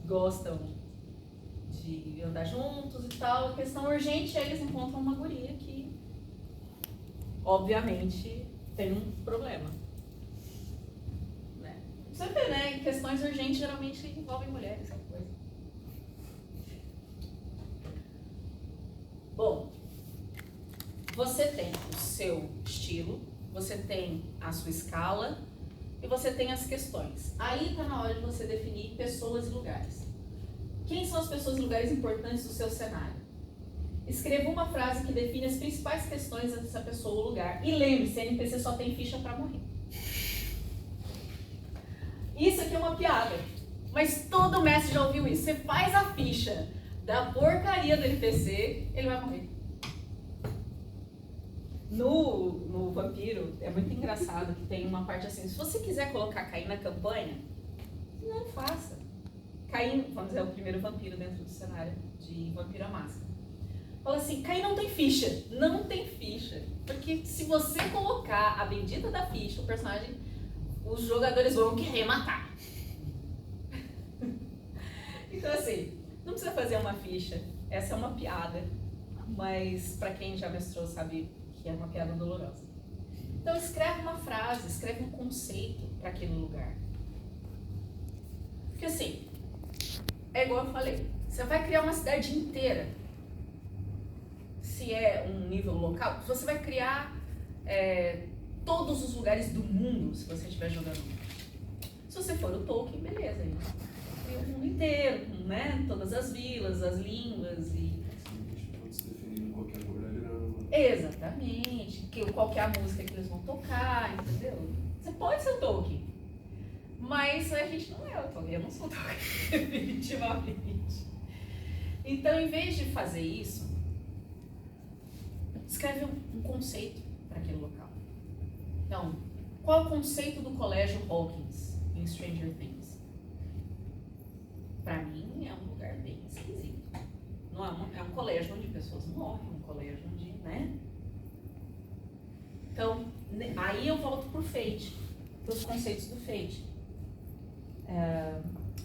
A: gostam de andar juntos e tal. A questão urgente é eles encontram uma guria que, obviamente, tem um problema. Né? Você vê, né? Questões urgentes geralmente envolvem mulheres, essa coisa. Bom, você tem o seu estilo, você tem a sua escala e você tem as questões. Aí está na hora de você definir pessoas e lugares. Quem são as pessoas e lugares importantes do seu cenário? Escreva uma frase que define as principais questões dessa pessoa ou lugar. E lembre-se, a NPC só tem ficha para morrer. aqui é uma piada, mas todo mestre já ouviu isso. Você faz a ficha da porcaria do NPC, ele vai morrer. No Vampiro, é muito engraçado que tem uma parte assim, se você quiser colocar Caim na campanha, não faça. Caim, vamos dizer, é o primeiro vampiro dentro do cenário de Vampiro à Máscara. Fala assim, Caim não tem ficha. Não tem ficha. Porque se você colocar a bendita da ficha, o personagem, os jogadores vão querer matar. Então assim, não precisa fazer uma ficha. Essa é uma piada. Mas pra quem já mestrou sabe que é uma piada dolorosa. Então escreve uma frase, escreve um conceito para aquele lugar. Porque assim, é igual eu falei, você vai criar uma cidade inteira. Se é um nível local, você vai criar todos os lugares do mundo, se você estiver jogando. Se você for o Tolkien, beleza, aí cria o mundo inteiro, né? Todas as vilas, as línguas e... Exatamente, qual que é a música que eles vão tocar, entendeu? Você pode ser o Tolkien, mas a gente não é o Tolkien, eu não sou o Tolkien, definitivamente. Então, em vez de fazer isso, escreve um conceito para aquele local. Então, qual é o conceito do colégio Hawkins em Stranger Things? Para mim, é um lugar bem esquisito. Não é um colégio onde pessoas morrem, um colégio onde, né? Então, aí eu volto pro Fate, pros conceitos do Fate.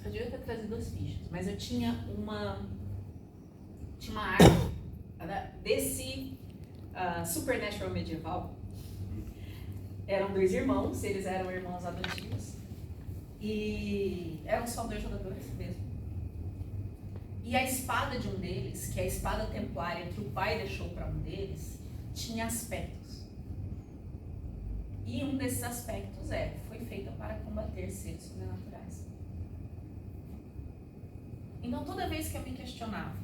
A: Eu devia ter trazido as fichas, mas eu tinha uma arte desse Supernatural medieval. Eram 2 irmãos, eles eram irmãos adotivos e eram só 2 jogadores mesmo. E a espada de um deles, que é a espada templária que o pai deixou para um deles, tinha aspectos. E um desses aspectos foi feita para combater seres sobrenaturais. Então toda vez que eu me questionava,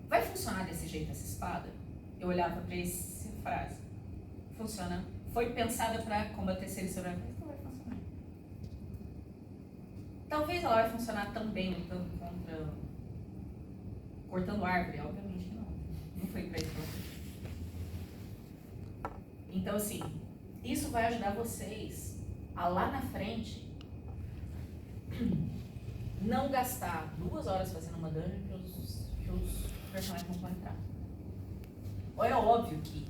A: vai funcionar desse jeito essa espada? Eu olhava para essa frase. Funciona. Foi pensada para combater seres sobrenaturais? Não vai funcionar. Talvez ela vai funcionar também lutando contra... cortando árvore, obviamente que não. Não foi para isso. Então, assim, isso vai ajudar vocês a lá na frente não gastar 2 horas fazendo uma dungeon que os personagens não vão entrar. Ou é óbvio que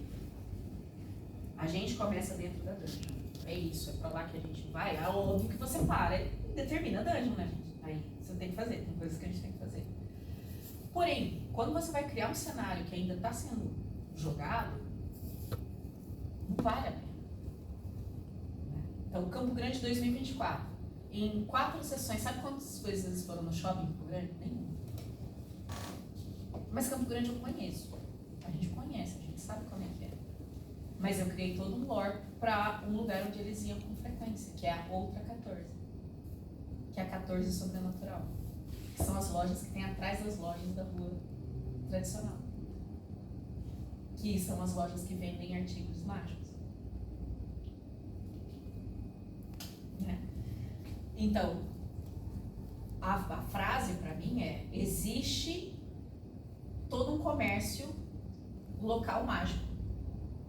A: a gente começa dentro da dungeon. É isso, é pra lá que a gente vai. É óbvio que você para e determina a dungeon, né, gente? Aí você tem que fazer, tem coisas que a gente tem que fazer. Porém, quando você vai criar um cenário que ainda está sendo jogado, não vale a pena. Então, Campo Grande 2024. Em 4 sessões, sabe quantas coisas eles foram no shopping Campo Grande? Nenhuma. Mas Campo Grande eu conheço. A gente conhece, a gente sabe como é que é. Mas eu criei todo um lore para um lugar onde eles iam com frequência, que é a outra 14. Que é a 14 Sobrenatural. Que são as lojas que tem atrás das lojas da rua tradicional. Que são as lojas que vendem artigos mágicos. Né? Então, a frase para mim existe todo um comércio local mágico.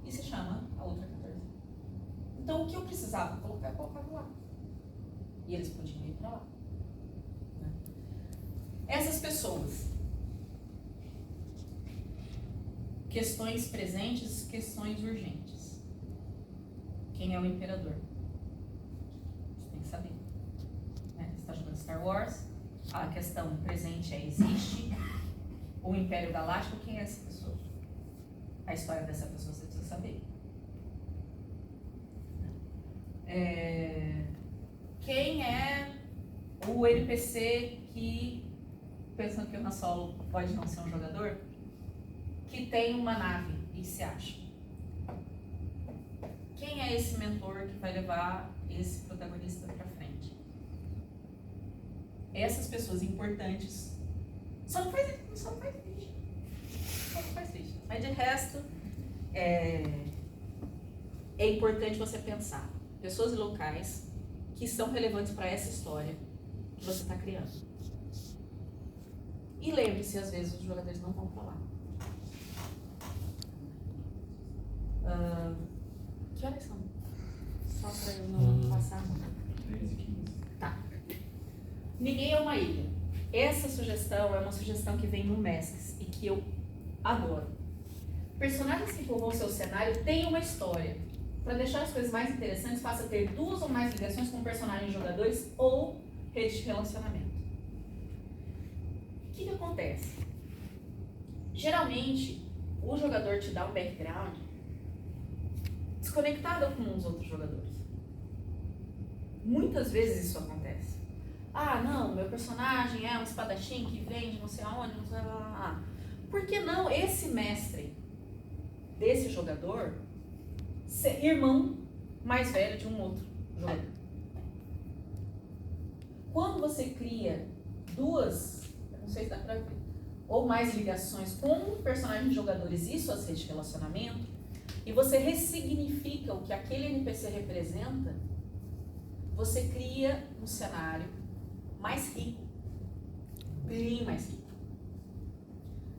A: E se chama a outra 14. Então, o que eu precisava colocar, eu colocava lá. E eles podiam ir para lá. Né? Essas pessoas. Questões presentes, questões urgentes. Quem é o imperador? Você tem que saber. Né? Você está jogando Star Wars, a questão presente existe o Império Galáctico, quem é essa pessoa? A história dessa pessoa você precisa saber. Quem é o NPC que, pensando que o Han Solo pode não ser um jogador, que tem uma nave e se acha? Quem é esse mentor que vai levar esse protagonista para frente? Essas pessoas importantes só não faz ficha. Mas de resto, é importante você pensar. Pessoas locais que são relevantes para essa história que você está criando. E lembre-se, às vezes os jogadores não vão falar. Que horas são? Só para eu não passar.
C: 10h15.
A: Tá. Ninguém é uma ilha. Essa sugestão é uma sugestão que vem no Masks e que eu adoro. Personagens que povoam seu cenário têm uma história. Para deixar as coisas mais interessantes, faça ter 2 ou mais ligações com personagens e jogadores ou redes de relacionamento. O que acontece? Geralmente, o jogador te dá um background desconectado com os outros jogadores. Muitas vezes isso acontece. Ah, não, meu personagem é um espadachim que vem de não sei aonde, não sei lá. Por que não esse mestre desse jogador ser irmão mais velho de um outro jogador? Quando você cria 2, não sei se dá pra ver, ou mais ligações com personagens de jogadores e suas redes de relacionamento, e você ressignifica o que aquele NPC representa, você cria um cenário mais rico, bem mais rico.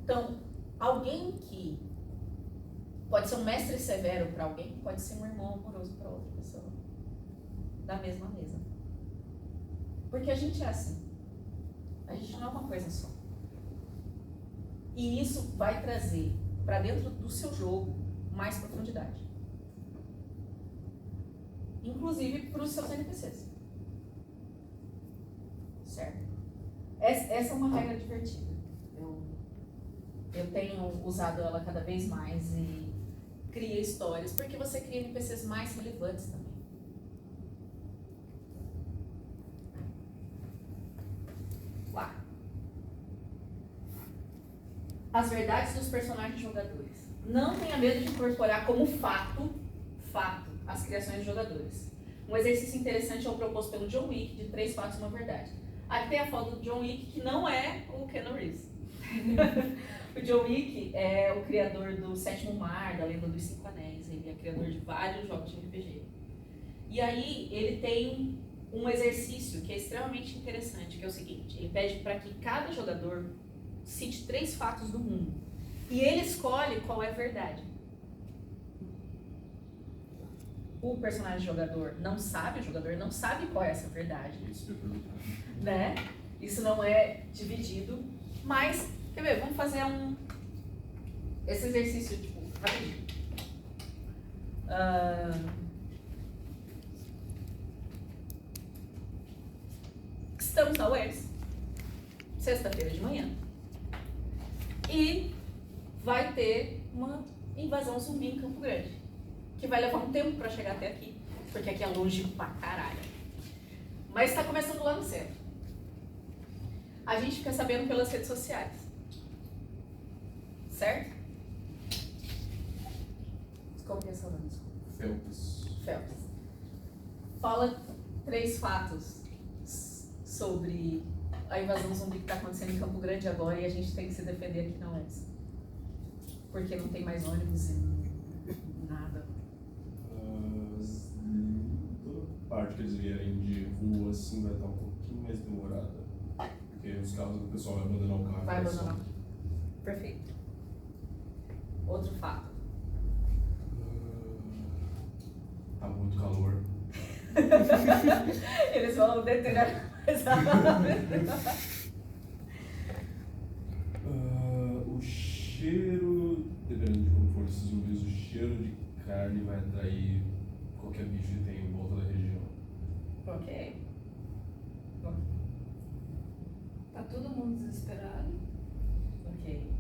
A: Então, alguém que pode ser um mestre severo para alguém, pode ser um irmão amoroso para outra pessoa, da mesma mesa. Porque a gente é assim. A gente não é uma coisa só. E isso vai trazer para dentro do seu jogo mais profundidade. Inclusive para os seus NPCs. Certo? Essa é uma regra divertida. Eu tenho usado ela cada vez mais e cria histórias, porque você cria NPCs mais relevantes também. Lá. As verdades dos personagens jogadores. Não tenha medo de incorporar como fato, as criações dos jogadores. Um exercício interessante é o proposto pelo John Wick, de 3 fatos e uma verdade. Aqui tem a foto do John Wick, que não é o Keanu Reeves. O John Wick é o criador do Sétimo Mar, da Lenda dos 5 Anéis. Ele é criador de vários jogos de RPG. E aí ele tem um exercício que é extremamente interessante, que é o seguinte: ele pede para que cada jogador cite 3 fatos do mundo. E ele escolhe qual é a verdade. O personagem jogador não sabe, o jogador não sabe qual é essa verdade. Né? Isso não é dividido, mas, quer ver, vamos fazer esse exercício, tipo, rapidinho. Estamos na UERS, sexta-feira de manhã, e vai ter uma invasão zumbi em Campo Grande, que vai levar um tempo para chegar até aqui, porque aqui é longe pra caralho. Mas está começando lá no centro. A gente fica sabendo pelas redes sociais. Certo? Como que é seu nome?
C: Phelps.
A: Fala 3 fatos sobre a invasão zumbi que está acontecendo em Campo Grande agora e a gente tem que se defender aqui na UES. Porque não tem mais ônibus e nada.
C: Toda parte que eles vierem de rua assim vai estar um pouquinho mais demorada. Porque os carros do pessoal vai abandonar o carro.
A: Vai abandonar. Perfeito. Outro fato.
C: Tá muito calor.
A: Eles vão deter
C: O cheiro, dependendo de como for esses zumbis, o cheiro de carne vai atrair qualquer bicho que tem em volta da região.
A: Ok.
B: Tá todo mundo desesperado.
A: Ok.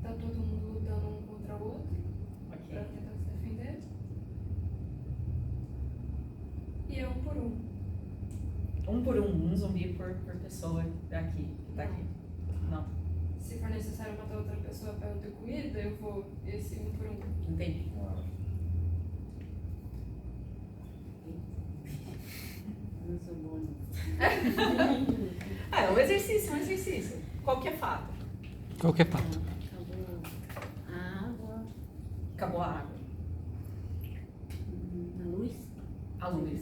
B: Tá todo mundo lutando um contra o outro pra
A: Ok.
B: tentar se defender. E é 1 por 1.
A: 1 por 1, um zumbi por pessoa aqui, que tá aqui. Não,
B: Se for necessário matar outra pessoa pra eu ter comida, eu vou esse 1 por 1.
A: entendi. É um exercício. Qualquer fato.
D: Qualquer fato.
A: Acabou a água.
E: A luz?
A: A luz.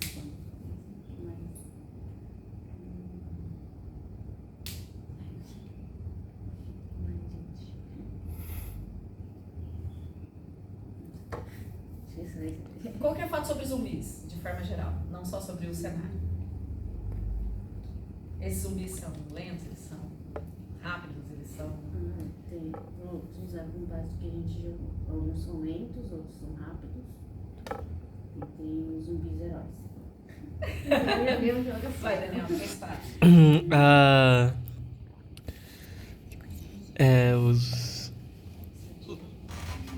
A: Qual que é o fato sobre zumbis, de forma geral? Não só sobre o cenário. Esses zumbis são lentos, eles são rápidos, eles são...
D: Tem os argumentos que a gente jogou. Alguns são lentos, outros são rápidos. E tem os zumbis heróis.
A: Vai, Daniel, que está.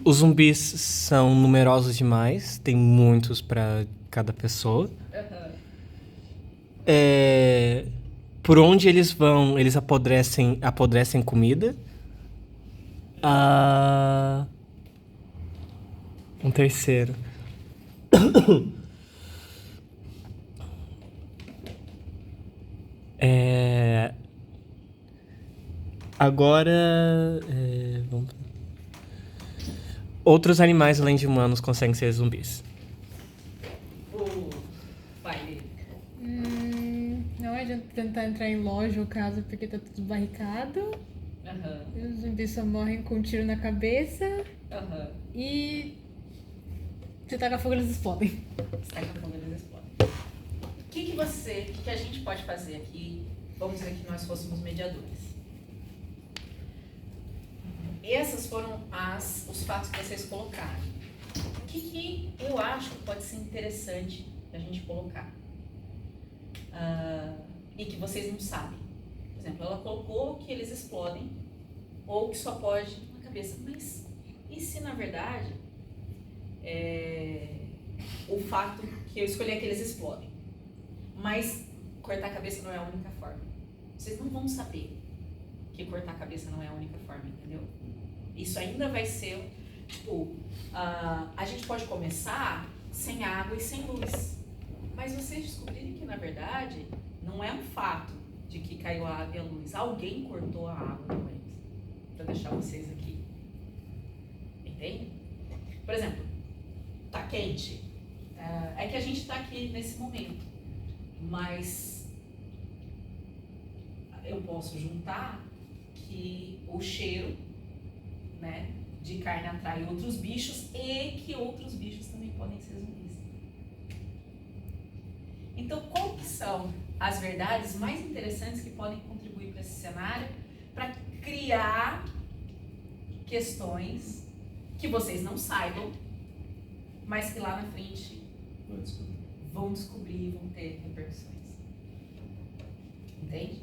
E: Os zumbis são numerosos demais, tem muitos para cada pessoa. Por onde eles vão, eles apodrecem comida. Um terceiro. Agora, outros animais além de humanos conseguem ser zumbis.
A: Vai,
B: Não adianta tentar entrar em loja ou casa porque tá tudo barricado. E os zumbis só morrem com um tiro na cabeça. E se tacar fogo eles explodem.
A: Se tacar fogo eles explodem. O que a gente pode fazer aqui? Vamos dizer que nós fôssemos mediadores. Esses foram os fatos que vocês colocaram. O que eu acho que pode ser interessante a gente colocar? E que vocês não sabem. Por exemplo, ela colocou que eles explodem ou que só pode na cabeça. Mas e se na verdade o fato que eu escolhi é que eles explodem? Mas cortar a cabeça não é a única forma. Vocês não vão saber que cortar a cabeça não é a única forma, entendeu? Isso ainda vai ser, a gente pode começar sem água e sem luz. Mas vocês descobrirem que, na verdade, não é um fato de que caiu a água e a luz. Alguém cortou a água com eles. Pra deixar vocês aqui. Entende? Por exemplo, tá quente. É que a gente tá aqui nesse momento. Mas eu posso juntar que o cheiro, né, de carne atrai outros bichos e que outros bichos também podem ser zumbis. Então, qual que são as verdades mais interessantes que podem contribuir para esse cenário para criar questões que vocês não saibam, mas que lá na frente vão descobrir e vão ter repercussões. Entende?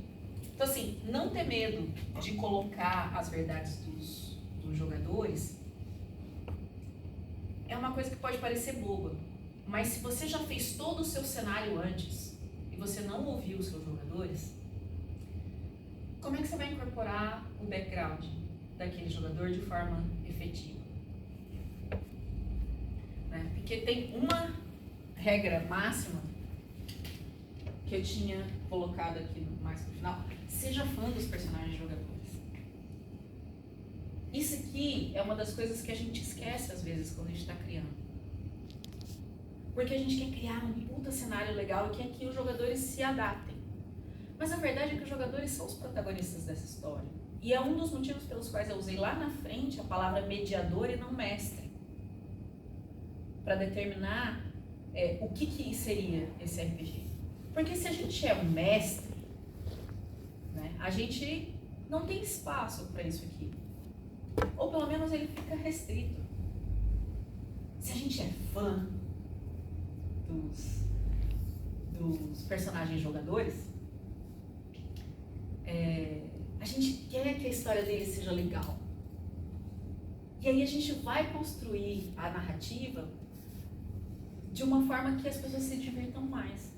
A: Então, assim, não ter medo de colocar as verdades dos jogadores é uma coisa que pode parecer boba, mas se você já fez todo o seu cenário antes e você não ouviu os seus jogadores, como é que você vai incorporar o background daquele jogador de forma efetiva? Né? Porque tem uma regra máxima que eu tinha colocado aqui mais no final: seja fã dos personagens jogadores. Isso aqui é uma das coisas que a gente esquece às vezes quando a gente está criando. Porque a gente quer criar um puta cenário legal e quer que os jogadores se adaptem. Mas a verdade é que os jogadores são os protagonistas dessa história. E é um dos motivos pelos quais eu usei lá na frente a palavra mediador e não mestre. Para determinar o que seria esse RPG. Porque se a gente é um mestre, né, a gente não tem espaço para isso aqui. Ou pelo menos ele fica restrito. Se a gente é fã dos personagens jogadores, a gente quer que a história deles seja legal. E aí a gente vai construir a narrativa de uma forma que as pessoas se divirtam mais.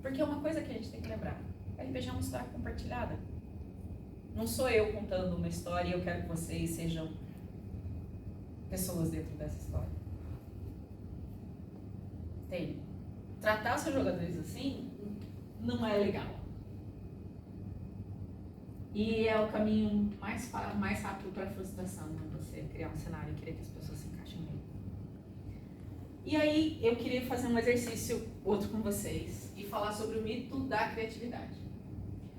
A: Porque é uma coisa que a gente tem que lembrar: RPG é uma história compartilhada. Não sou eu contando uma história e eu quero que vocês sejam pessoas dentro dessa história. Entende? Tratar os seus jogadores assim não é legal. E é o caminho mais rápido para a frustração, né? Você criar um cenário e querer que as pessoas se encaixem nele. E aí eu queria fazer um exercício outro com vocês e falar sobre o mito da criatividade.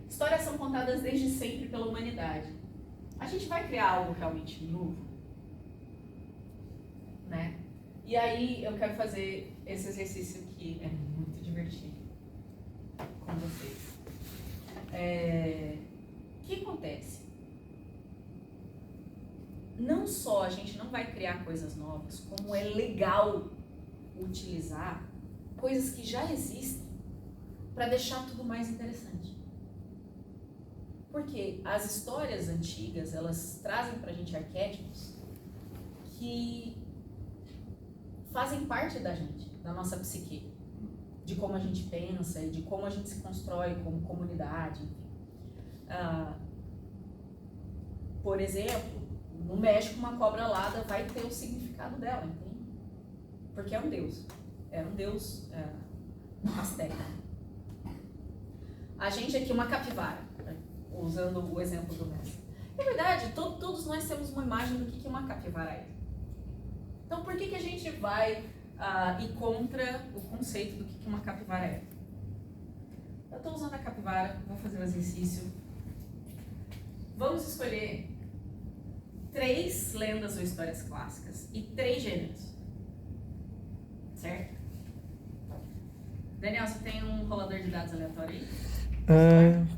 A: Histórias são contadas desde sempre pela humanidade. A gente vai criar algo realmente novo, né? E aí eu quero fazer esse exercício que é muito divertido com vocês. O que acontece? Não só a gente não vai criar coisas novas, como é legal utilizar coisas que já existem para deixar tudo mais interessante. Porque as histórias antigas, elas trazem pra gente arquétipos que fazem parte da gente, da nossa psique, de como a gente pensa e de como a gente se constrói como comunidade, enfim. Por exemplo, no México, uma cobra alada vai ter o significado dela, entende? Porque é um deus. Era um deus azteca. A gente aqui, uma capivara, usando o exemplo do mestre. É verdade, todos nós temos uma imagem do que uma capivara é. Então, por que a gente vai ir contra o conceito do que uma capivara é? Eu estou usando a capivara, vou fazer o exercício. Vamos escolher 3 lendas ou histórias clássicas e 3 gêneros. Certo? Daniel, você tem um rolador de dados aleatório aí?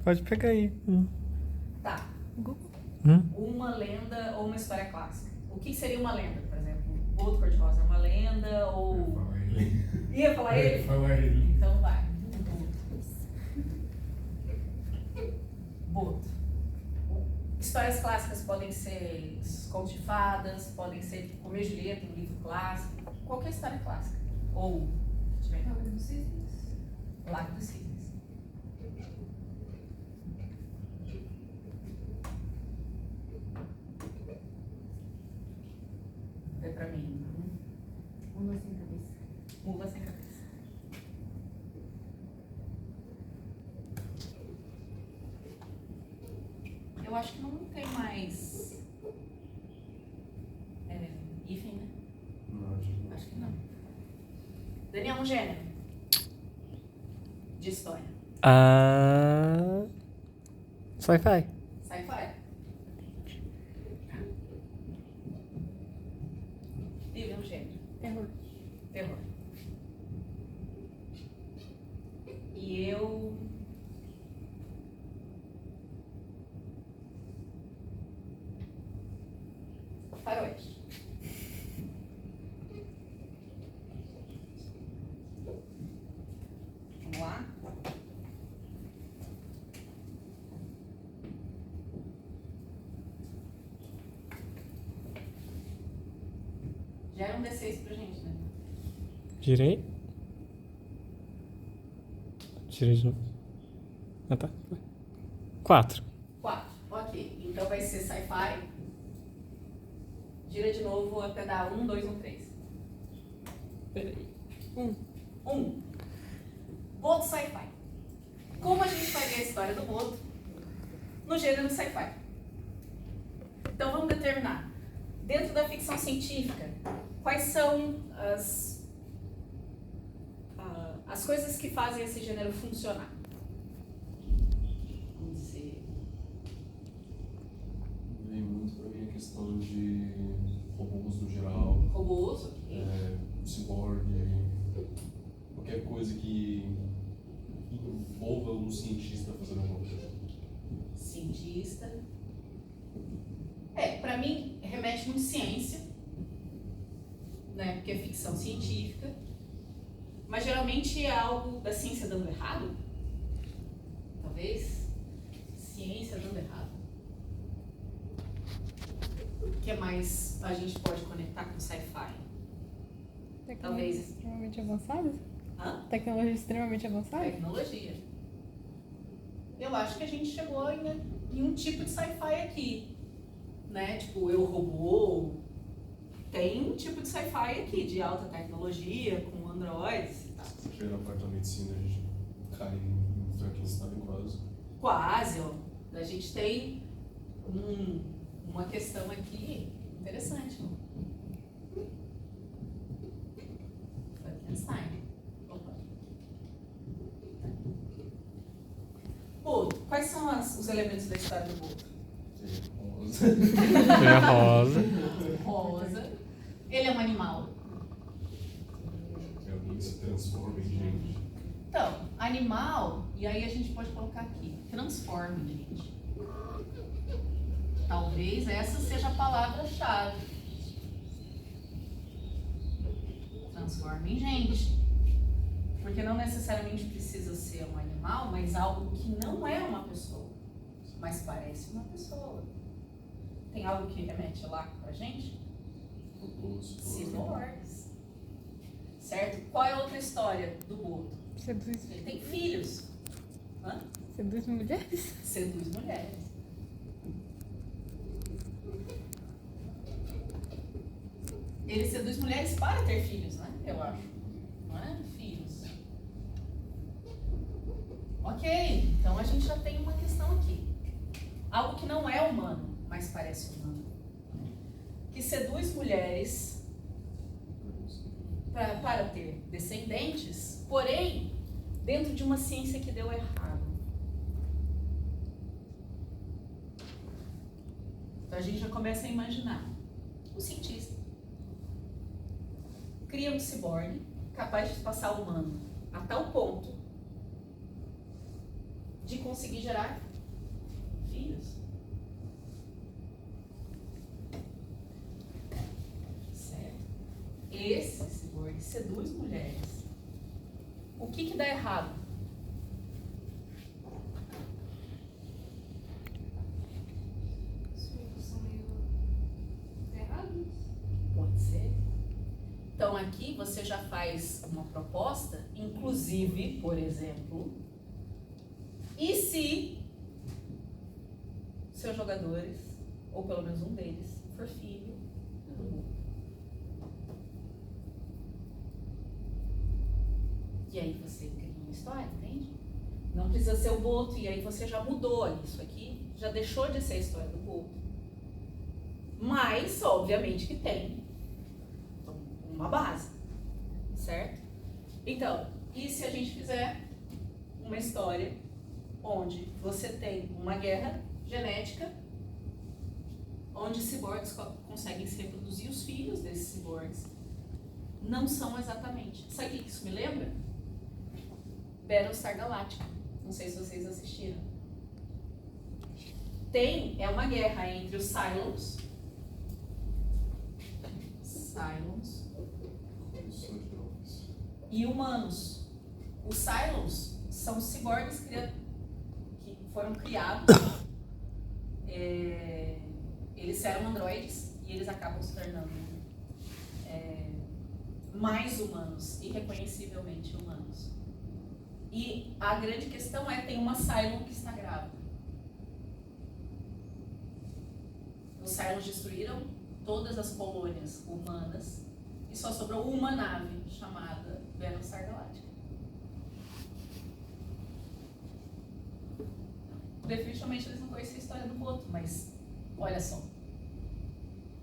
E: Pode pegar aí.
A: Tá. Uma lenda ou uma história clássica. O que seria uma lenda, por exemplo? Boto Cor-de-Rosa é uma lenda ou... Ia falar ele? Então vai. Boto. Histórias clássicas podem ser contos de fadas, podem ser Romeu e Julieta, um livro clássico, qualquer história clássica. Ou... Lago dos Cisnes. Lago dos Cisnes. Vê pra mim.
D: Mula sem cabeça.
A: Mula sem cabeça. Eu acho que não tem mais. Hífen, né?
C: Não,
A: Acho que não. Daniel, um gênero de história.
E: Sci-fi.
A: Sci-fi. Vive um gênero.
B: Terror.
A: Terror. E eu... Faroeste. Vamos lá? Gera um D6 pra gente, né?
E: Girei. Girei de novo. Tá. 4.
A: 4. Ok. Então vai ser sci-fi. Gira de novo até dar 1, 2 ou 3.
B: Peraí.
A: 1. Boto sci-fi. Como a gente vai ver a história do Boto no gênero sci-fi? Então vamos determinar. Dentro da ficção científica, quais são as coisas que fazem esse gênero funcionar? Vamos dizer...
C: Vem muito pra mim a questão de robôs no geral.
A: Robôs, ok.
C: Cyborg, qualquer coisa que envolva um cientista fazendo alguma coisa.
A: Cientista. Pra mim, remete muito ciência, né? Porque é ficção científica. Mas geralmente é algo da ciência dando errado. Talvez. Ciência dando errado. O que mais a gente pode conectar com sci-fi?
B: Tecnologia extremamente avançada? Tecnologia extremamente avançada?
A: Tecnologia. Eu acho que a gente chegou em um tipo de sci-fi aqui, né? Tipo, Eu, Robô. Tem um tipo de sci-fi aqui, de alta tecnologia, com androides e tal.
C: Se chega na parte da medicina, a gente cai em Frankenstein quase.
A: Quase, ó. A gente tem uma questão aqui interessante, ó. quais são os elementos da história do Boto?
E: É rosa.
A: Rosa. Ele é um animal.
C: É alguém que se transforma em gente.
A: Então, animal, e aí a gente pode colocar aqui, transforma em gente. Talvez essa seja a palavra-chave. Transforma em gente. Porque não necessariamente precisa ser um animal, mas algo que não é uma pessoa, mas parece uma pessoa. Tem algo que remete lá pra gente? Ciborgues. Certo? Qual é a outra história do Boto?
B: Seduz.
A: Ele tem filhos. Hã?
B: Seduz mulheres?
A: Seduz mulheres. Ele seduz mulheres para ter filhos, né? Eu acho. Não é? Filhos. Ok, então a gente já tem uma questão aqui. Algo que não é humano, mas parece humano. Que seduz mulheres para ter descendentes, porém, dentro de uma ciência que deu errado. Então a gente já começa a imaginar. O cientista cria um ciborgue capaz de passar o humano a tal ponto de conseguir gerar filhos. Certo? Esse ciborgue seduz mulheres. O que dá errado?
F: Os filhos são meio errados.
A: Pode ser. Então aqui você já faz uma proposta, inclusive, por exemplo, e se seus jogadores, ou pelo menos um deles, for filho do Boto? E aí você cria uma história, entende? Não precisa ser o Boto, e aí você já mudou ali. Isso aqui já deixou de ser a história do Boto. Mas, obviamente, que tem uma base, certo? Então, e se a gente fizer uma história onde você tem uma guerra genética, onde ciborgues conseguem se reproduzir, os filhos desses ciborgues não são exatamente. Sabe o que isso me lembra? Battlestar Galactica. Não sei se vocês assistiram. É uma guerra entre os Cylons e humanos. Os Cylons são ciborgues que foram criados. Eles eram androides e eles acabam se tornando mais humanos, irreconhecivelmente humanos. E a grande questão tem uma Cylon que está grávida. Os Cylons destruíram todas as colônias humanas e só sobrou uma nave chamada Battlestar Galactica. Definitivamente eles não conheciam a história do Boto, mas olha só,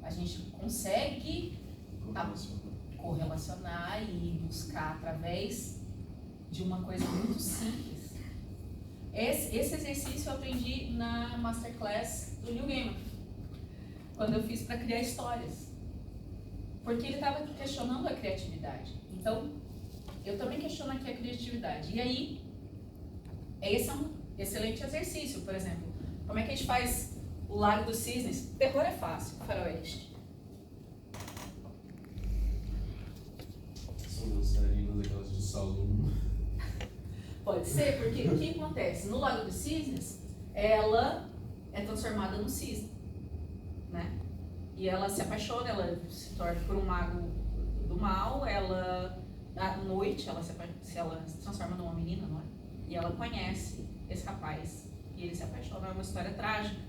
A: a gente consegue correlacionar e buscar através de uma coisa muito simples. Esse exercício eu aprendi na Masterclass do Neil Gaiman, quando eu fiz para criar histórias. Porque ele estava questionando a criatividade. Então, eu também questiono aqui a criatividade. E aí, esse é um excelente exercício, por exemplo. Como é que a gente faz o Lago dos Cisnes? Terror é fácil, faroeste.
C: São dançarinas daquelas de salão.
A: Pode ser, porque o que acontece? No Lago dos Cisnes, ela é transformada no cisne, né? E ela se apaixona, ela se torna por um mago do mal, ela, à noite, ela se transforma numa menina, não é? E ela conhece esse rapaz, e ele se apaixona, é uma história trágica,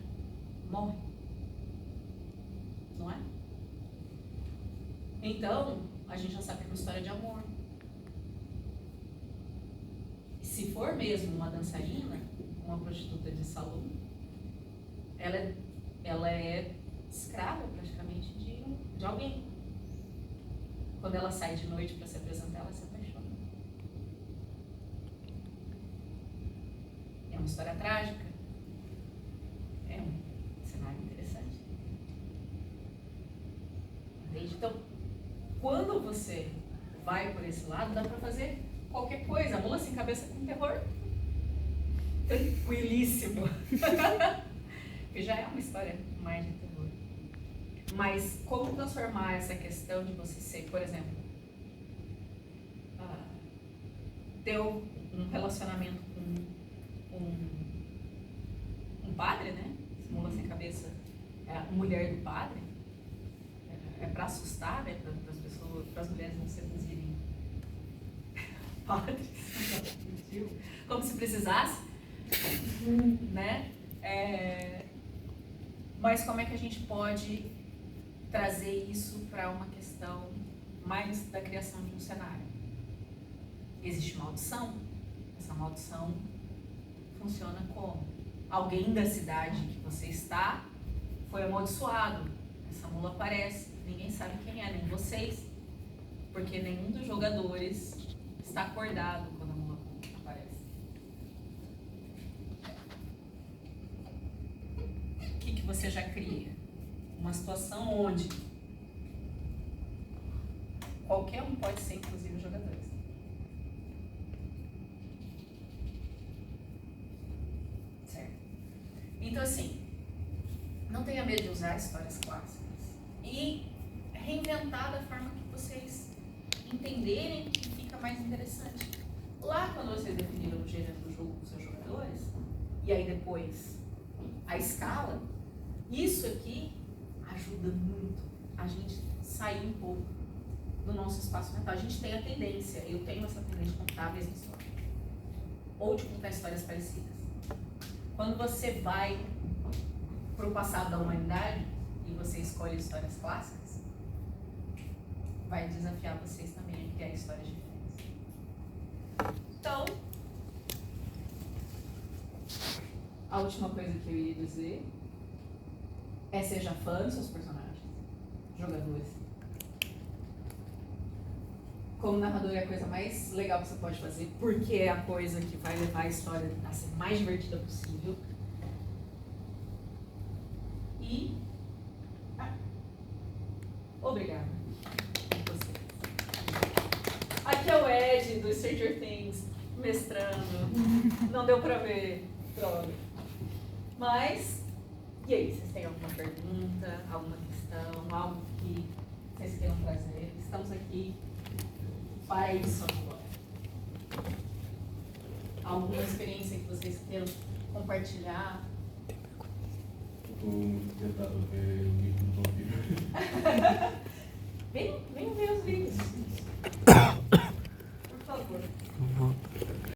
A: morre, não é? Então, a gente já sabe que é uma história de amor. Se for mesmo uma dançarina, uma prostituta de salão, ela é escrava praticamente de alguém. Quando ela sai de noite para se apresentar, ela se apaixona. É uma história trágica. você vai por esse lado, dá pra fazer qualquer coisa. A Mula Sem Cabeça com terror tranquilíssimo. Que já é uma história mais de terror. Mas como transformar essa questão de você ser, por exemplo, ter um relacionamento com um padre, né? Mula Sem Cabeça é a mulher do padre. É para assustar, né? Para as pessoas, para as mulheres não seduzirem padres. Como se precisasse, né? Mas como é que a gente pode trazer isso para uma questão mais da criação de um cenário? Existe maldição. Essa maldição funciona como? Alguém da cidade que você está foi amaldiçoado. Essa mula aparece. Ninguém sabe quem é, nem vocês. Porque nenhum dos jogadores está acordado quando a mula aparece. O que você já cria? Uma situação onde qualquer um pode ser, inclusive os jogadores. Certo? Então, assim, não tenha medo de usar histórias clássicas e reinventar da forma que vocês entenderem que fica mais interessante. Lá, quando vocês definiram o gênero do jogo com seus jogadores, e aí depois a escala, isso aqui ajuda muito a gente sair um pouco do nosso espaço mental. A gente tem a tendência, eu tenho essa tendência de contar a mesma história, ou de contar histórias parecidas. Quando você vai para o passado da humanidade e você escolhe histórias clássicas, vai desafiar vocês também a criar histórias diferentes. Então, a última coisa que eu iria dizer é: seja fã dos seus personagens, jogadores. Como narrador é a coisa mais legal que você pode fazer, porque é a coisa que vai levar a história a ser mais divertida possível. E obrigada a vocês. Aqui é o Ed do Stranger Things, mestrando. Não deu pra ver, droga. Mas, e aí, vocês têm alguma pergunta, alguma questão, algo que vocês queiram trazer? Estamos aqui para isso agora. Alguma experiência que vocês queiram compartilhar?
C: Eu estou muito tentado ver